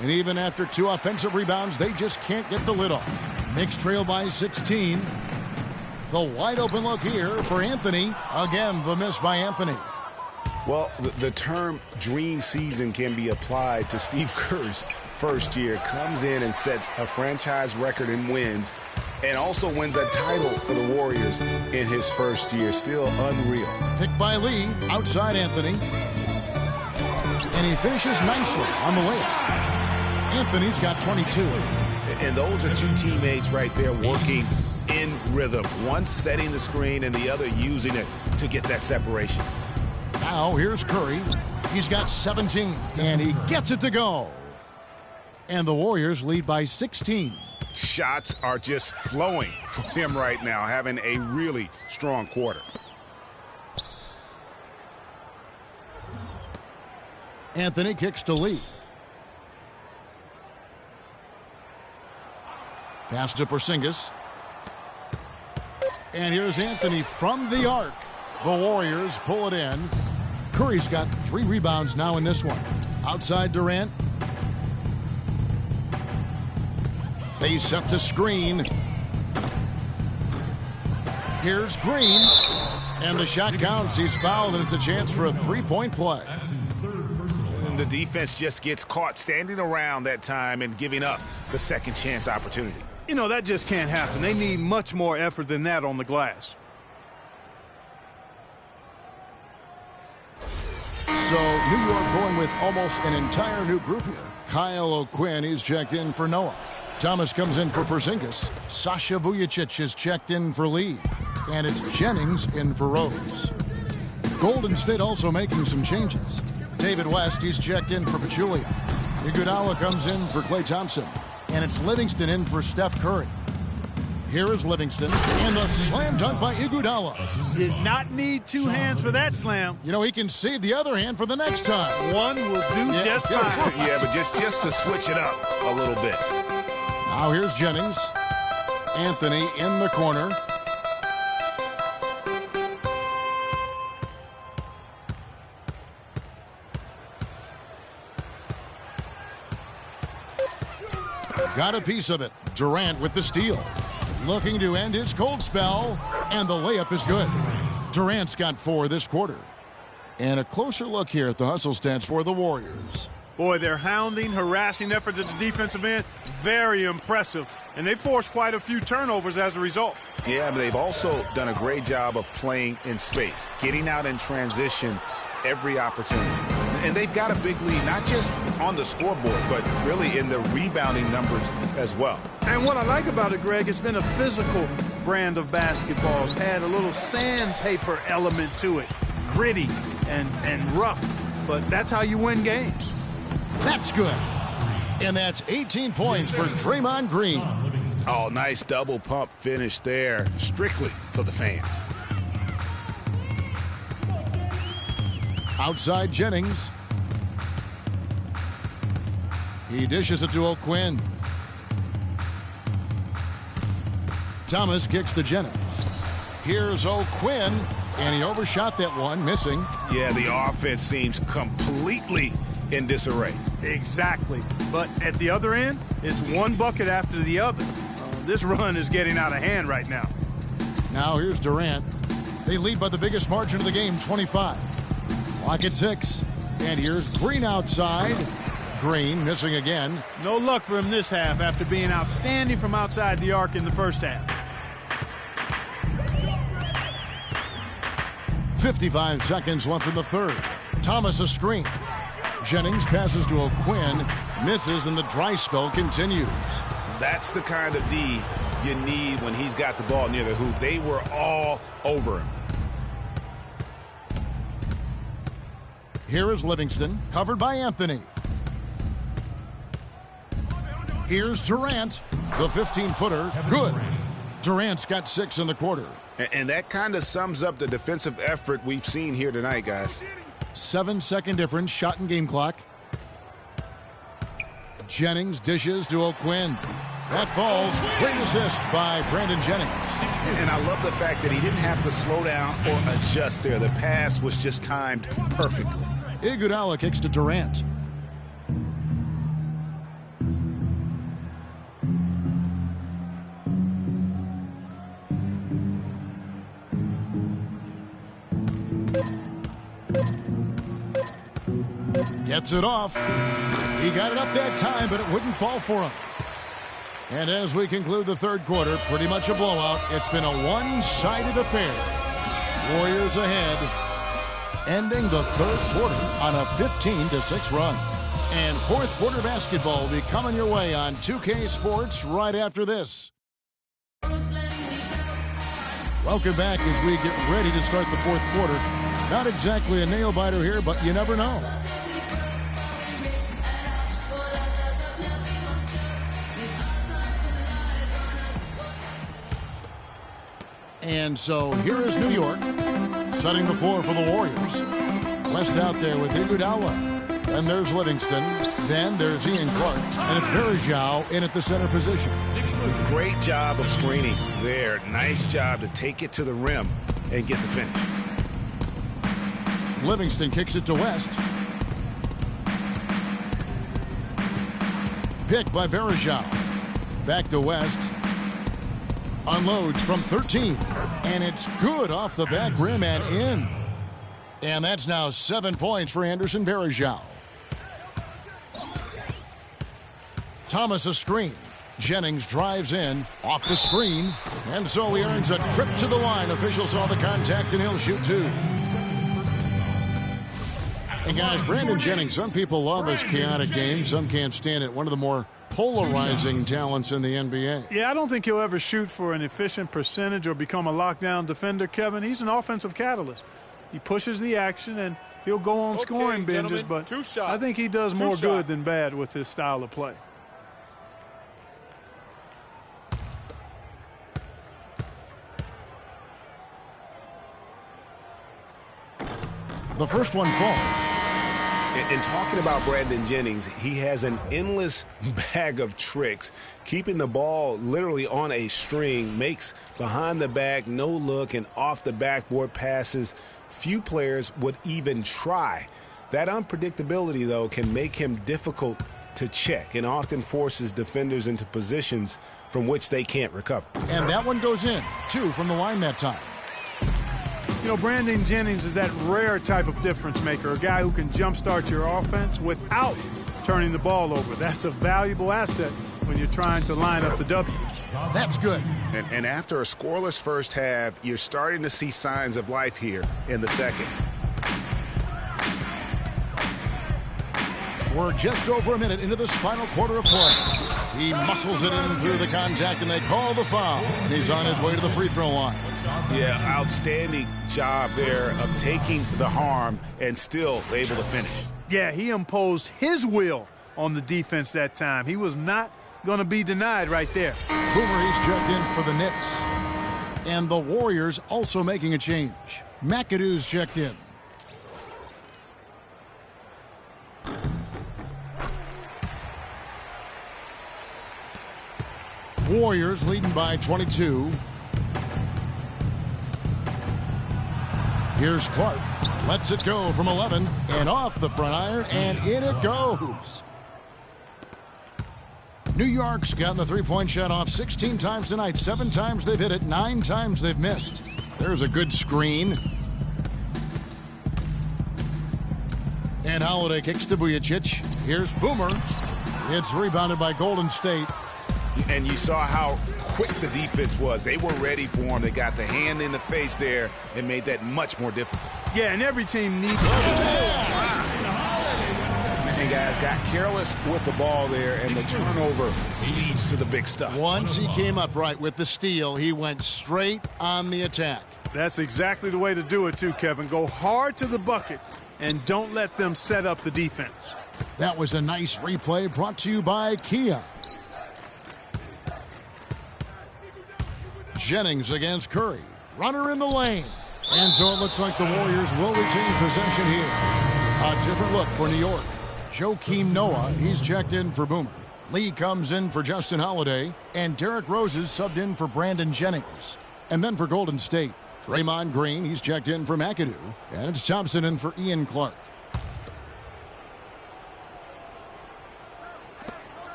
And even after 2 offensive rebounds, they just can't get the lid off. Knicks trail by 16. The wide open look here for Anthony. Again, the miss by Anthony. Well, the term dream season can be applied to Steve Kerr's first year. Comes in and sets a franchise record in wins and also wins a title for the Warriors in his first year. Still unreal. Picked by Lee, outside Anthony. And he finishes nicely on the layup. Anthony's got 22. And those are 2 teammates right there working in rhythm. One setting the screen and the other using it to get that separation. Now here's Curry. He's got 17, and he gets it to go. And the Warriors lead by 16. Shots are just flowing for him right now, having a really strong quarter. Anthony kicks to Lee. Pass to Porzingis. And here's Anthony from the arc. The Warriors pull it in. Curry's got 3 rebounds now in this one. Outside Durant. They set the screen. Here's Green. And the shot counts. He's fouled, and it's a chance for a 3-point play. And the defense just gets caught standing around that time and giving up the second chance opportunity. You know, that just can't happen. They need much more effort than that on the glass. So New York going with almost an entire new group here. Kyle O'Quinn is checked in for Noah. Thomas comes in for Porzingis. Sasha Vujacic is checked in for Lee. And it's Jennings in for Rose. Golden State also making some changes. David West, he's checked in for Pachulia. Iguodala comes in for Klay Thompson. And it's Livingston in for Steph Curry. Here is Livingston, and the slam dunk by Iguodala. Did not need 2 hands for that slam. You know, he can save the other hand for the next time. One will do just fine. Yeah, but just to switch it up a little bit. Now here's Jennings. Anthony in the corner. Got a piece of it. Durant with the steal. Looking to end his cold spell, and the layup is good. Durant's got 4 this quarter. And a closer look here at the hustle stats for the Warriors. Boy, their hounding, harassing effort at the defensive end, very impressive. And they forced quite a few turnovers as a result. Yeah, but they've also done a great job of playing in space, getting out in transition every opportunity. And they've got a big lead, not just on the scoreboard, but really in the rebounding numbers as well. And what I like about it, Greg, it's been a physical brand of basketball. It's had a little sandpaper element to it, gritty and rough, but that's how you win games. That's good. And that's 18 points for Draymond Green. Oh, nice double pump finish there, strictly for the fans. Outside Jennings. He dishes it to O'Quinn. Thomas kicks to Jennings. Here's O'Quinn, and he overshot that one, missing. Yeah, the offense seems completely in disarray. Exactly. But at the other end, it's one bucket after the other. This run is getting out of hand right now. Now here's Durant. They lead by the biggest margin of the game, 25. Clock at 6. And here's Green outside. Green missing again. No luck for him this half after being outstanding from outside the arc in the first half. 55 seconds left in the third. Thomas a screen. Jennings passes to O'Quinn. Misses, and the dry spell continues. That's the kind of D you need when he's got the ball near the hoop. They were all over him. Here is Livingston, covered by Anthony. Here's Durant, the 15-footer, good. Durant's got 6 in the quarter. And that kind of sums up the defensive effort we've seen here tonight, guys. 7-second difference, shot and game clock. Jennings dishes to O'Quinn. That falls. Great assist by Brandon Jennings. And I love the fact that he didn't have to slow down or adjust there. The pass was just timed perfectly. Iguodala kicks to Durant. Gets it off. He got it up that time, but it wouldn't fall for him. And as we conclude the third quarter, pretty much a blowout. It's been a one-sided affair. Warriors ahead, ending the third quarter on a 15-6 run. And fourth quarter basketball will be coming your way on 2K Sports right after this. Welcome back as we get ready to start the fourth quarter. Not exactly a nail-biter here, but you never know. And so here is New York, setting the floor for the Warriors. West out there with Iguodala. Then there's Livingston. Then there's Ian Clark. And it's Verjao in at the center position. Great job of screening there. Nice job to take it to the rim and get the finish. Livingston kicks it to West. Pick by Verjao. Back to West. Unloads from 13. And it's good off the back rim and in. And that's now 7 points for Anderson Verjao. Thomas a screen. Jennings drives in, off the screen. And so he earns a trip to the line. Official saw the contact and he'll shoot 2. And guys, Brandon Jennings, some people love his chaotic game. Some can't stand it. One of the more polarizing talents in the NBA. Yeah, I don't think he'll ever shoot for an efficient percentage or become a lockdown defender, Kevin. He's an offensive catalyst. He pushes the action, and he'll go on scoring binges, but I think he does more good than bad with his style of play. The first one falls. And talking about Brandon Jennings, he has an endless bag of tricks. Keeping the ball literally on a string, makes behind the back, no look, and off the backboard passes few players would even try. That unpredictability, though, can make him difficult to check and often forces defenders into positions from which they can't recover. And that one goes in. 2 from the line that time. You know, Brandon Jennings is that rare type of difference maker, a guy who can jumpstart your offense without turning the ball over. That's a valuable asset when you're trying to line up the W. That's good. And after a scoreless first half, you're starting to see signs of life here in the second. We're just over a minute into this final quarter of play. He muscles it in through the contact, and they call the foul. He's on his way to the free throw line. Yeah, outstanding job there of taking the harm and still able to finish. Yeah, he imposed his will on the defense that time. He was not going to be denied right there. Boomer, he's checked in for the Knicks. And the Warriors also making a change. McAdoo's checked in. Warriors leading by 22. Here's Clark. Lets it go from 11 and off the front iron, and in it goes. New York's gotten the three-point shot off 16 times tonight. 7 times they've hit it, 9 times they've missed. There's a good screen. And Holiday kicks to Vujicic. Here's Boomer. It's rebounded by Golden State. And you saw how quick the defense was. They were ready for him. They got the hand in the face there and made that much more difficult. Yeah, and every team needs And guys got careless with the ball there, and the turnover leads to the big stuff. Once he came up right with the steal, he went straight on the attack. That's exactly the way to do it too, Kevin. Go hard to the bucket and don't let them set up the defense. That was a nice replay brought to you by Kia. Jennings against Curry. Runner in the lane. And so it looks like the Warriors will retain possession here. A different look for New York. Joakim Noah, he's checked in for Boomer. Lee comes in for Justin Holiday. And Derrick Rose is subbed in for Brandon Jennings. And then for Golden State, Draymond Green, he's checked in for McAdoo. And it's Thompson in for Ian Clark.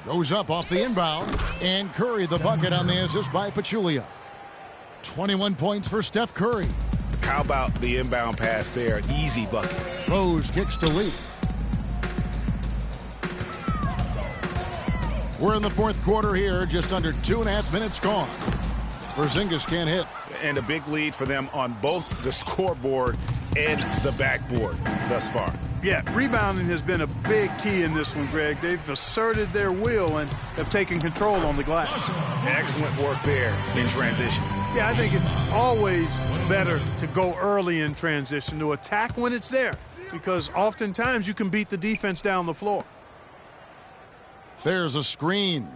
Goes up off the inbound. And Curry the bucket on the assist by Pachulia. 21 points for Steph Curry. How about the inbound pass there? Easy bucket. Rose kicks to Lee. We're in the fourth quarter here. Just under 2.5 minutes gone. Porzingis can't hit. And a big lead for them on both the scoreboard and the backboard thus far. Yeah, rebounding has been a big key in this one, Greg. They've asserted their will and have taken control on the glass. Excellent work there in transition. Yeah, I think it's always better to go early in transition, to attack when it's there, because oftentimes you can beat the defense down the floor. There's a screen.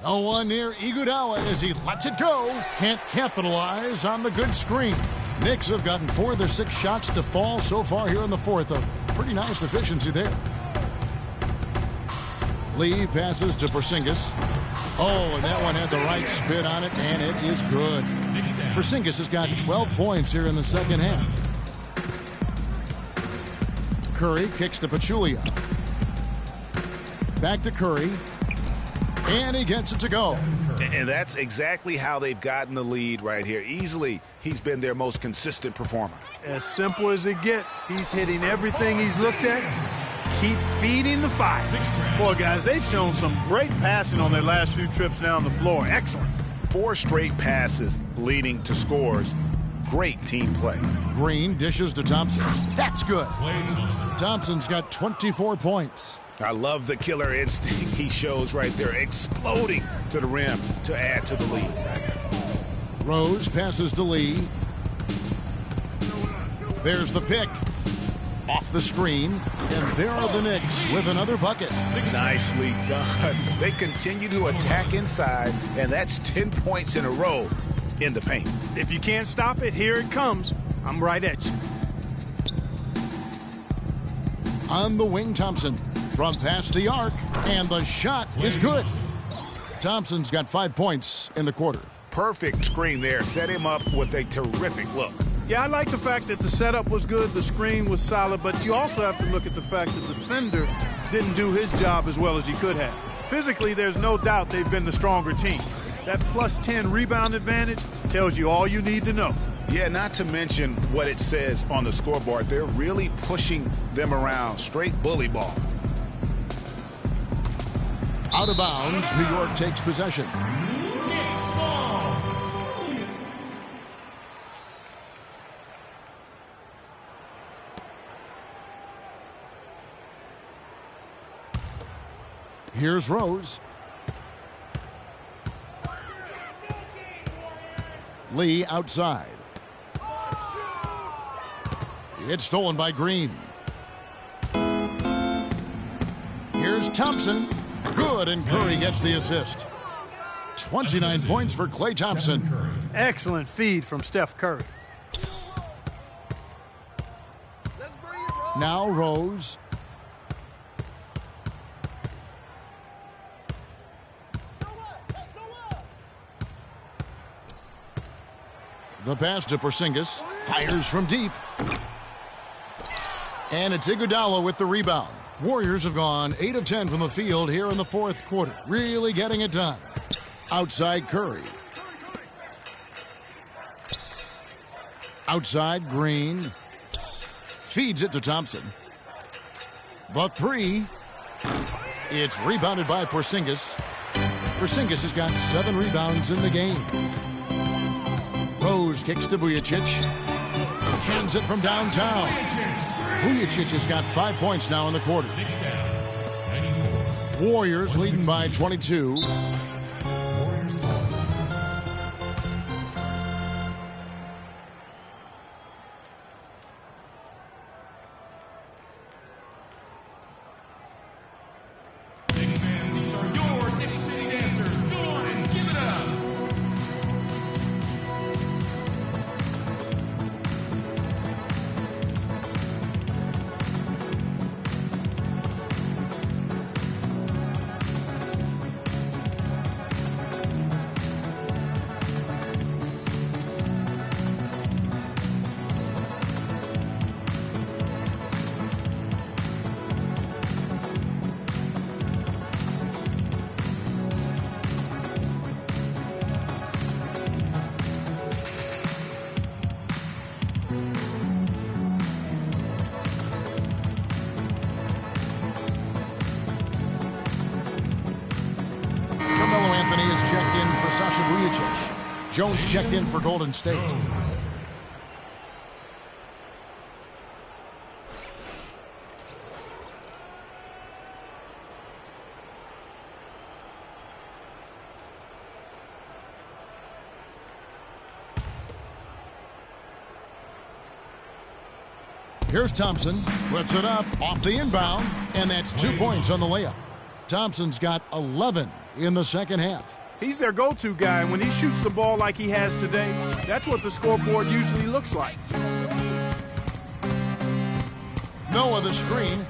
No one near Iguodala as he lets it go. Can't capitalize on the good screen. Knicks have gotten 4 of their 6 shots to fall so far here in the fourth. A pretty nice efficiency there. Lee passes to Porzingis. Oh, and that one had the right spin on it, and it is good. Porzingis has got 12 points here in the second half. Curry kicks to Pachulia. Back to Curry. And he gets it to go. And that's exactly how they've gotten the lead right here. Easily, he's been their most consistent performer. As simple as it gets. He's hitting everything he's looked at. Keep feeding the fire. Boy, guys, they've shown some great passing on their last few trips down the floor. Excellent. 4 straight passes leading to scores. Great team play. Green dishes to Thompson. That's good. Thompson's got 24 points. I love the killer instinct he shows right there, exploding to the rim to add to the lead. Rose passes to Lee. There's the pick. Off the screen. And there are the Knicks with another bucket. Nicely done. They continue to attack inside, and that's 10 points in a row in the paint. If you can't stop it, here it comes. I'm right at you. On the wing, Thompson. From past the arc, and the shot is good. Thompson's got 5 points in the quarter. Perfect screen there. Set him up with a terrific look. Yeah, I like the fact that the setup was good, the screen was solid, but you also have to look at the fact that the defender didn't do his job as well as he could have. Physically, there's no doubt they've been the stronger team. That plus 10 rebound advantage tells you all you need to know. Yeah, not to mention what it says on the scoreboard. They're really pushing them around. Straight bully ball. Out of bounds, New York takes possession. Here's Rose. Lee outside. It's stolen by Green. Here's Thompson. Good, and Curry gets the assist. 29 points for Klay Thompson. Excellent feed from Steph Curry. Now Rose. The pass to Porzingis. Fires from deep. And it's Iguodala with the rebound. Warriors have gone 8 of 10 from the field here in the fourth quarter. Really getting it done. Outside Curry. Outside Green. Feeds it to Thompson. The three. It's rebounded by Porzingis. Porzingis has got 7 rebounds in the game. Rose kicks to Vujacic. Cans it from downtown. Vujacic has got 5 points now in the quarter. Warriors leading by 22. Checked in for Sasha Vujacic. Jones checked in for Golden State. Here's Thompson. Puts it up off the inbound, and that's 2 points on the layup. Thompson's got 11 in the second half. He's their go-to guy. When he shoots the ball like he has today, that's what the scoreboard usually looks like. Noah the screen.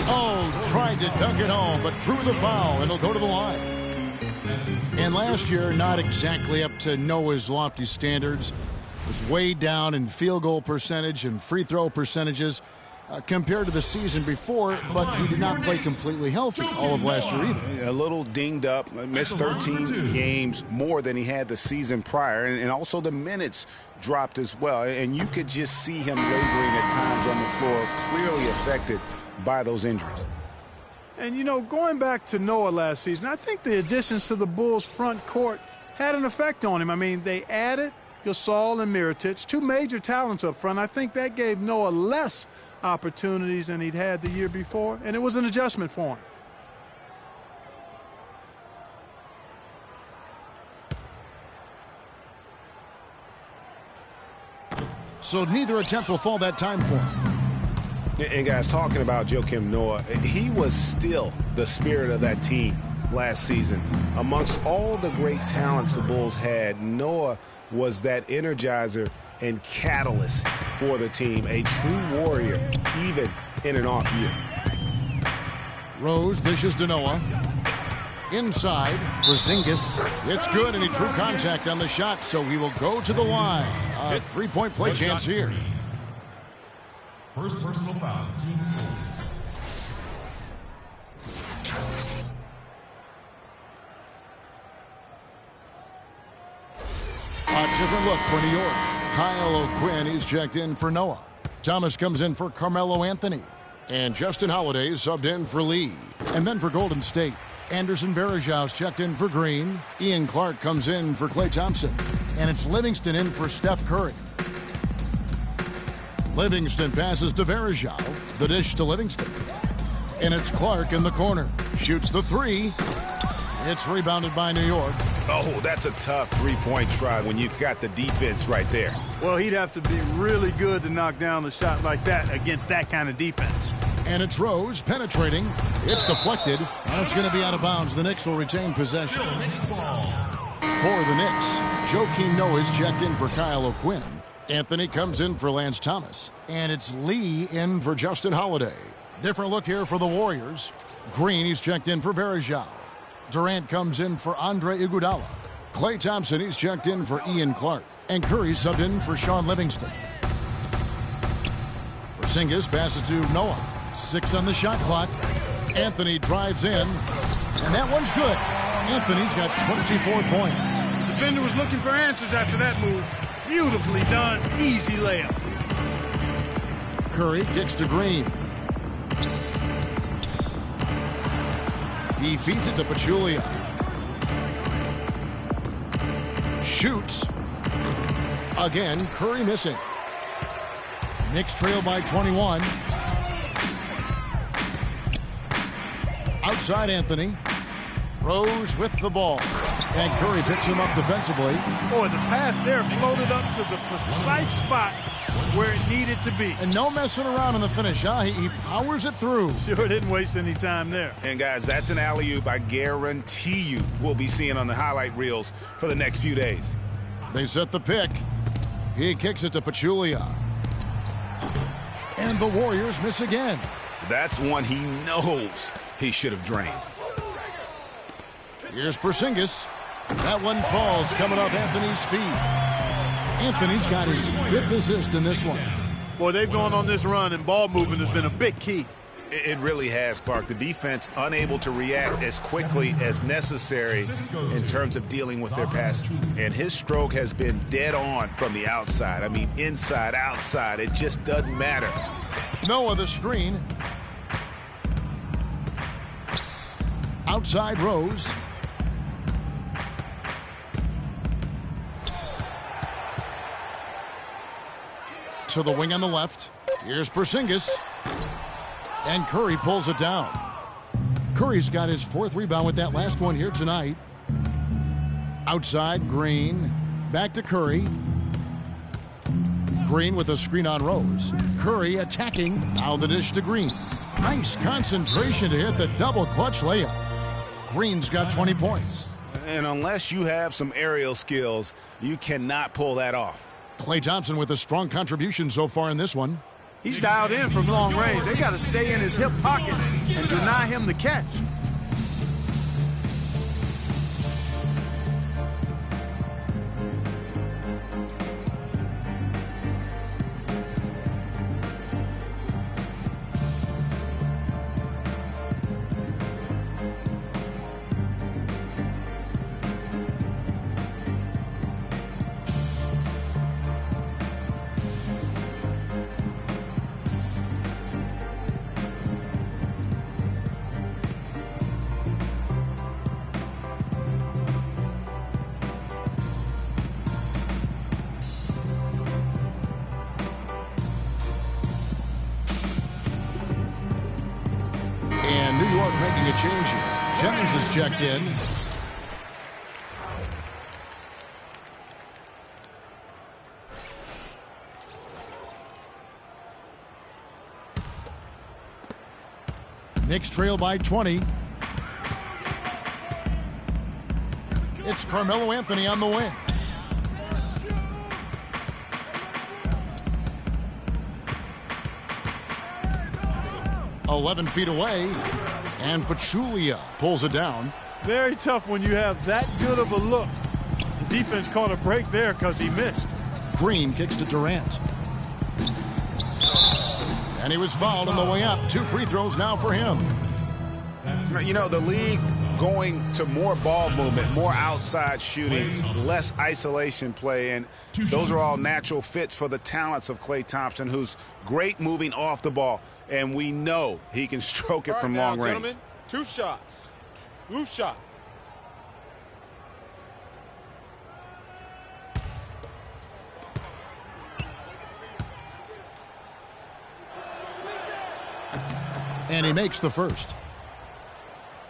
Oh, tried to dunk it home, but drew the foul, and he'll go to the line. And last year, not exactly up to Noah's lofty standards. Was way down in field goal percentage and free throw percentages. Compared to the season before, but he did not play completely healthy all of last year either. A little dinged up, missed 13 games more than he had the season prior, and also the minutes dropped as well. And you could just see him laboring at times on the floor, clearly affected by those injuries. And, you know, going back to Noah last season, I think the additions to the Bulls' front court had an effect on him. I mean, they added Gasol and Mirotic, 2 major talents up front. I think that gave Noah less opportunities than he'd had the year before, and it was an adjustment for him. So neither attempt will fall that time for him. And guys, talking about Joakim Noah, he was still the spirit of that team last season. Amongst all the great talents the Bulls had, Noah was that energizer and catalyst for the team, a true warrior, even in an off year. Rose dishes to Noah. Inside, Porzingis. It's good, and he drew contact on the shot, so he will go to the line. A 3-point play chance here. First personal foul, team score. A different look for New York. Kyle O'Quinn is checked in for Noah. Thomas comes in for Carmelo Anthony. And Justin Holiday subbed in for Lee. And then for Golden State, Anderson Varejau's checked in for Green. Ian Clark comes in for Klay Thompson. And it's Livingston in for Steph Curry. Livingston passes to Verajao. The dish to Livingston. And it's Clark in the corner. Shoots the three. It's rebounded by New York. Oh, that's a tough three-point try when you've got the defense right there. Well, he'd have to be really good to knock down a shot like that against that kind of defense. And it's Rose penetrating. It's deflected. And it's going to be out of bounds. The Knicks will retain possession. For the Knicks, Joakim Noah is checked in for Kyle O'Quinn. Anthony comes in for Lance Thomas. And it's Lee in for Justin Holiday. Different look here for the Warriors. Green, he's checked in for Verajao. Durant comes in for Andre Iguodala. Klay Thompson, he's checked in for Ian Clark. And Curry subbed in for Sean Livingston. Porzingis passes to Noah. 6 on the shot clock. Anthony drives in. And that one's good. Anthony's got 24 points. Defender was looking for answers after that move. Beautifully done. Easy layup. Curry kicks to Green. He feeds it to Pachulia. Shoots. Again, Curry missing. Knicks trail by 21. Outside Anthony. Rose with the ball. And Curry picks him up defensively. Boy, the pass there floated up to the precise spot where it needed to be. And no messing around in the finish, huh? He powers it through. Sure didn't waste any time there. And guys, that's an alley-oop I guarantee you we'll be seeing on the highlight reels for the next few days. They set the pick. He kicks it to Pachulia. And the Warriors miss again. That's one he knows he should have drained. Here's Porzingis. That one falls coming off Anthony's feet. Anthony's got his 5th assist in this one. Boy, they've gone on this run, and ball movement has been a big key. It really has, Clark. The defense unable to react as quickly as necessary in terms of dealing with their passes. And his stroke has been dead on from the outside. I mean, inside, outside. It just doesn't matter. Noah the screen. Outside Rose. To the wing on the left. Here's Porzingis. And Curry pulls it down. Curry's got his 4th rebound with that last one here tonight. Outside, Green. Back to Curry. Green with a screen on Rose. Curry attacking. Now the dish to Green. Nice concentration to hit the double clutch layup. Green's got 20 points. And unless you have some aerial skills, you cannot pull that off. Klay Thompson with a strong contribution so far in this one. He's dialed in from long range. They got to stay in his hip pocket and deny him the catch. Making a change here. Jennings is checked in. Knicks trail by 20. It's Carmelo Anthony on the wing. "11 feet away." And Pachulia pulls it down. Very tough when you have that good of a look. The defense caught a break there because he missed. Green kicks to Durant. And he was fouled on the way up. 2 free throws now for him. You know, the league going to more ball movement, more outside shooting, less isolation play, and those are all natural fits for the talents of Klay Thompson, who's great moving off the ball. And we know he can stroke it from long range. Gentlemen, 2 shots. 2 shots. And he makes the first.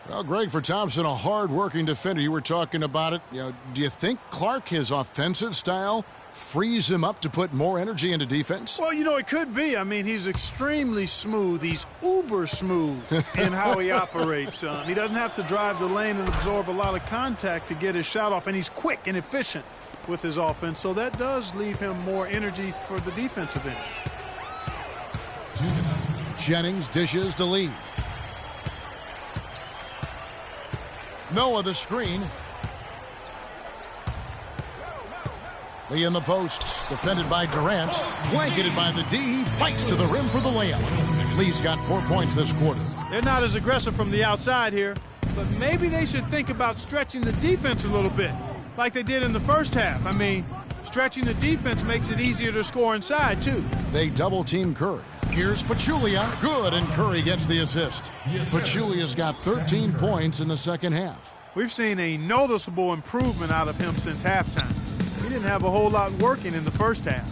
Well, Greg, for Thompson, a hard-working defender. You were talking about it. Do you think Clark, his offensive style, frees him up to put more energy into defense? Well, it could be. I mean, he's extremely smooth. He's uber smooth in how he operates. He doesn't have to drive the lane and absorb a lot of contact to get his shot off, and he's quick and efficient with his offense, so that does leave him more energy for the defensive end. Jennings dishes to Lee. Noah the screen. Lee in the post, defended by Durant, blanketed by the D, fights to the rim for the layup. Lee's got 4 points this quarter. They're not as aggressive from the outside here, but maybe they should think about stretching the defense a little bit, like they did in the first half. I mean, stretching the defense makes it easier to score inside, too. They double-team Curry. Here's Pachulia. Good, and Curry gets the assist. Pachulia's got 13 points in the second half. We've seen a noticeable improvement out of him since halftime. He didn't have a whole lot working in the first half.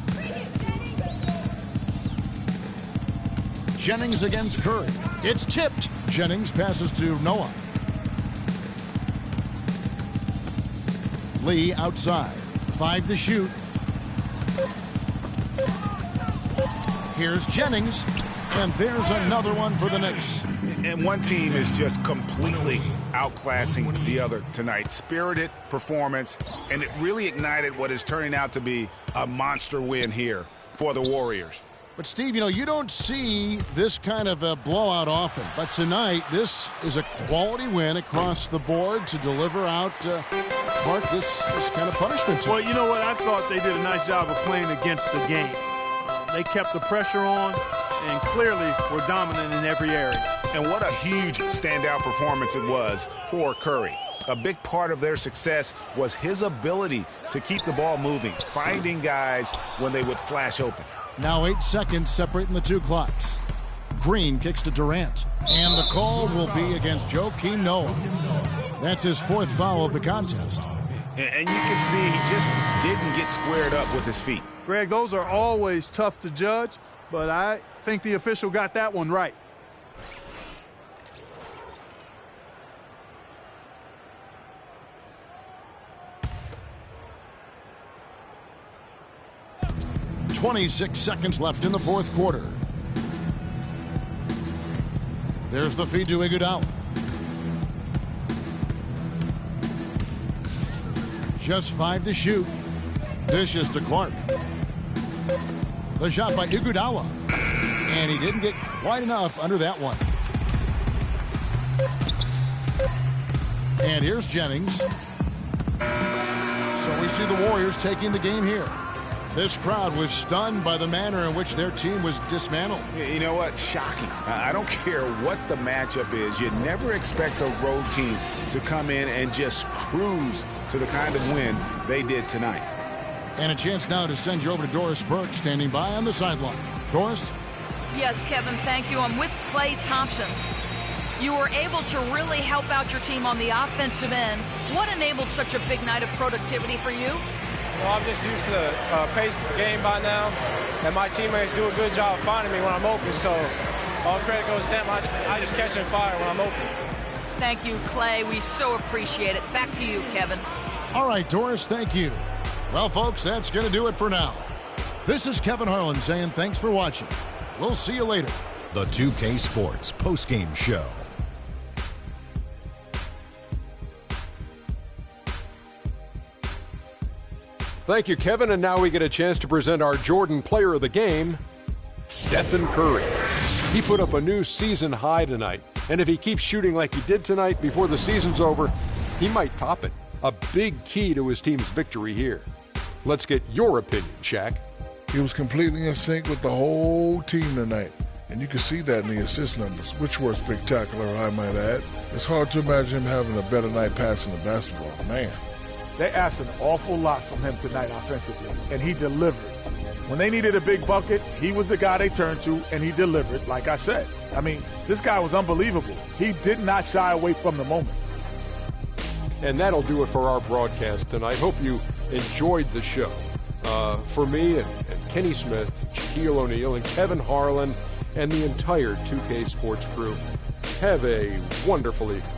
Jennings against Curry. It's tipped. Jennings passes to Noah. Lee outside. 5 to shoot. Here's Jennings, and there's another one for the Knicks. And one team is just completely outclassing the other tonight. Spirited performance, and it really ignited what is turning out to be a monster win here for the Warriors. But, Steve, you don't see this kind of a blowout often. But tonight, this is a quality win across the board to deliver out Clark this kind of punishment. Well, you know what? I thought they did a nice job of playing against the game. They kept the pressure on and clearly were dominant in every area. And what a huge standout performance it was for Curry. A big part of their success was his ability to keep the ball moving, finding guys when they would flash open. Now 8 seconds separating the two clocks. Green kicks to Durant, and the call will be against Joakim Noah. That's his 4th foul of the contest. And you can see he just didn't get squared up with his feet. Greg, those are always tough to judge, but I think the official got that one right. .26 seconds left in the 4th quarter. There's the feed to Iguodala. Just 5 to shoot. Dishes to Clark. The shot by Iguodala. And he didn't get quite enough under that one. And here's Jennings. So we see the Warriors taking the game here. This crowd was stunned by the manner in which their team was dismantled. You know what? Shocking. I don't care what the matchup is. You never expect a road team to come in and just cruise to the kind of win they did tonight. And a chance now to send you over to Doris Burke, standing by on the sideline. Doris? Yes, Kevin, thank you. I'm with Klay Thompson. You were able to really help out your team on the offensive end. What enabled such a big night of productivity for you? Well, I'm just used to the pace of the game by now, and my teammates do a good job finding me when I'm open, so all credit goes to them. I just catch and fire when I'm open. Thank you, Klay. We so appreciate it. Back to you, Kevin. All right, Doris, thank you. Well, folks, that's going to do it for now. This is Kevin Harlan saying thanks for watching. We'll see you later. The 2K Sports postgame show. Thank you, Kevin. And now we get a chance to present our Jordan Player of the Game, Stephen Curry. He put up a new season high tonight. And if he keeps shooting like he did tonight before the season's over, he might top it. A big key to his team's victory here. Let's get your opinion, Shaq. He was completely in sync with the whole team tonight. And you can see that in the assist numbers, which were spectacular, I might add. It's hard to imagine him having a better night passing the basketball. Man. They asked an awful lot from him tonight offensively, and he delivered. When they needed a big bucket, he was the guy they turned to, and he delivered, like I said. I mean, this guy was unbelievable. He did not shy away from the moment. And that'll do it for our broadcast tonight. Hope you enjoyed the show. For me and Kenny Smith, Shaquille O'Neal, and Kevin Harlan, and the entire 2K Sports crew. Have a wonderful evening.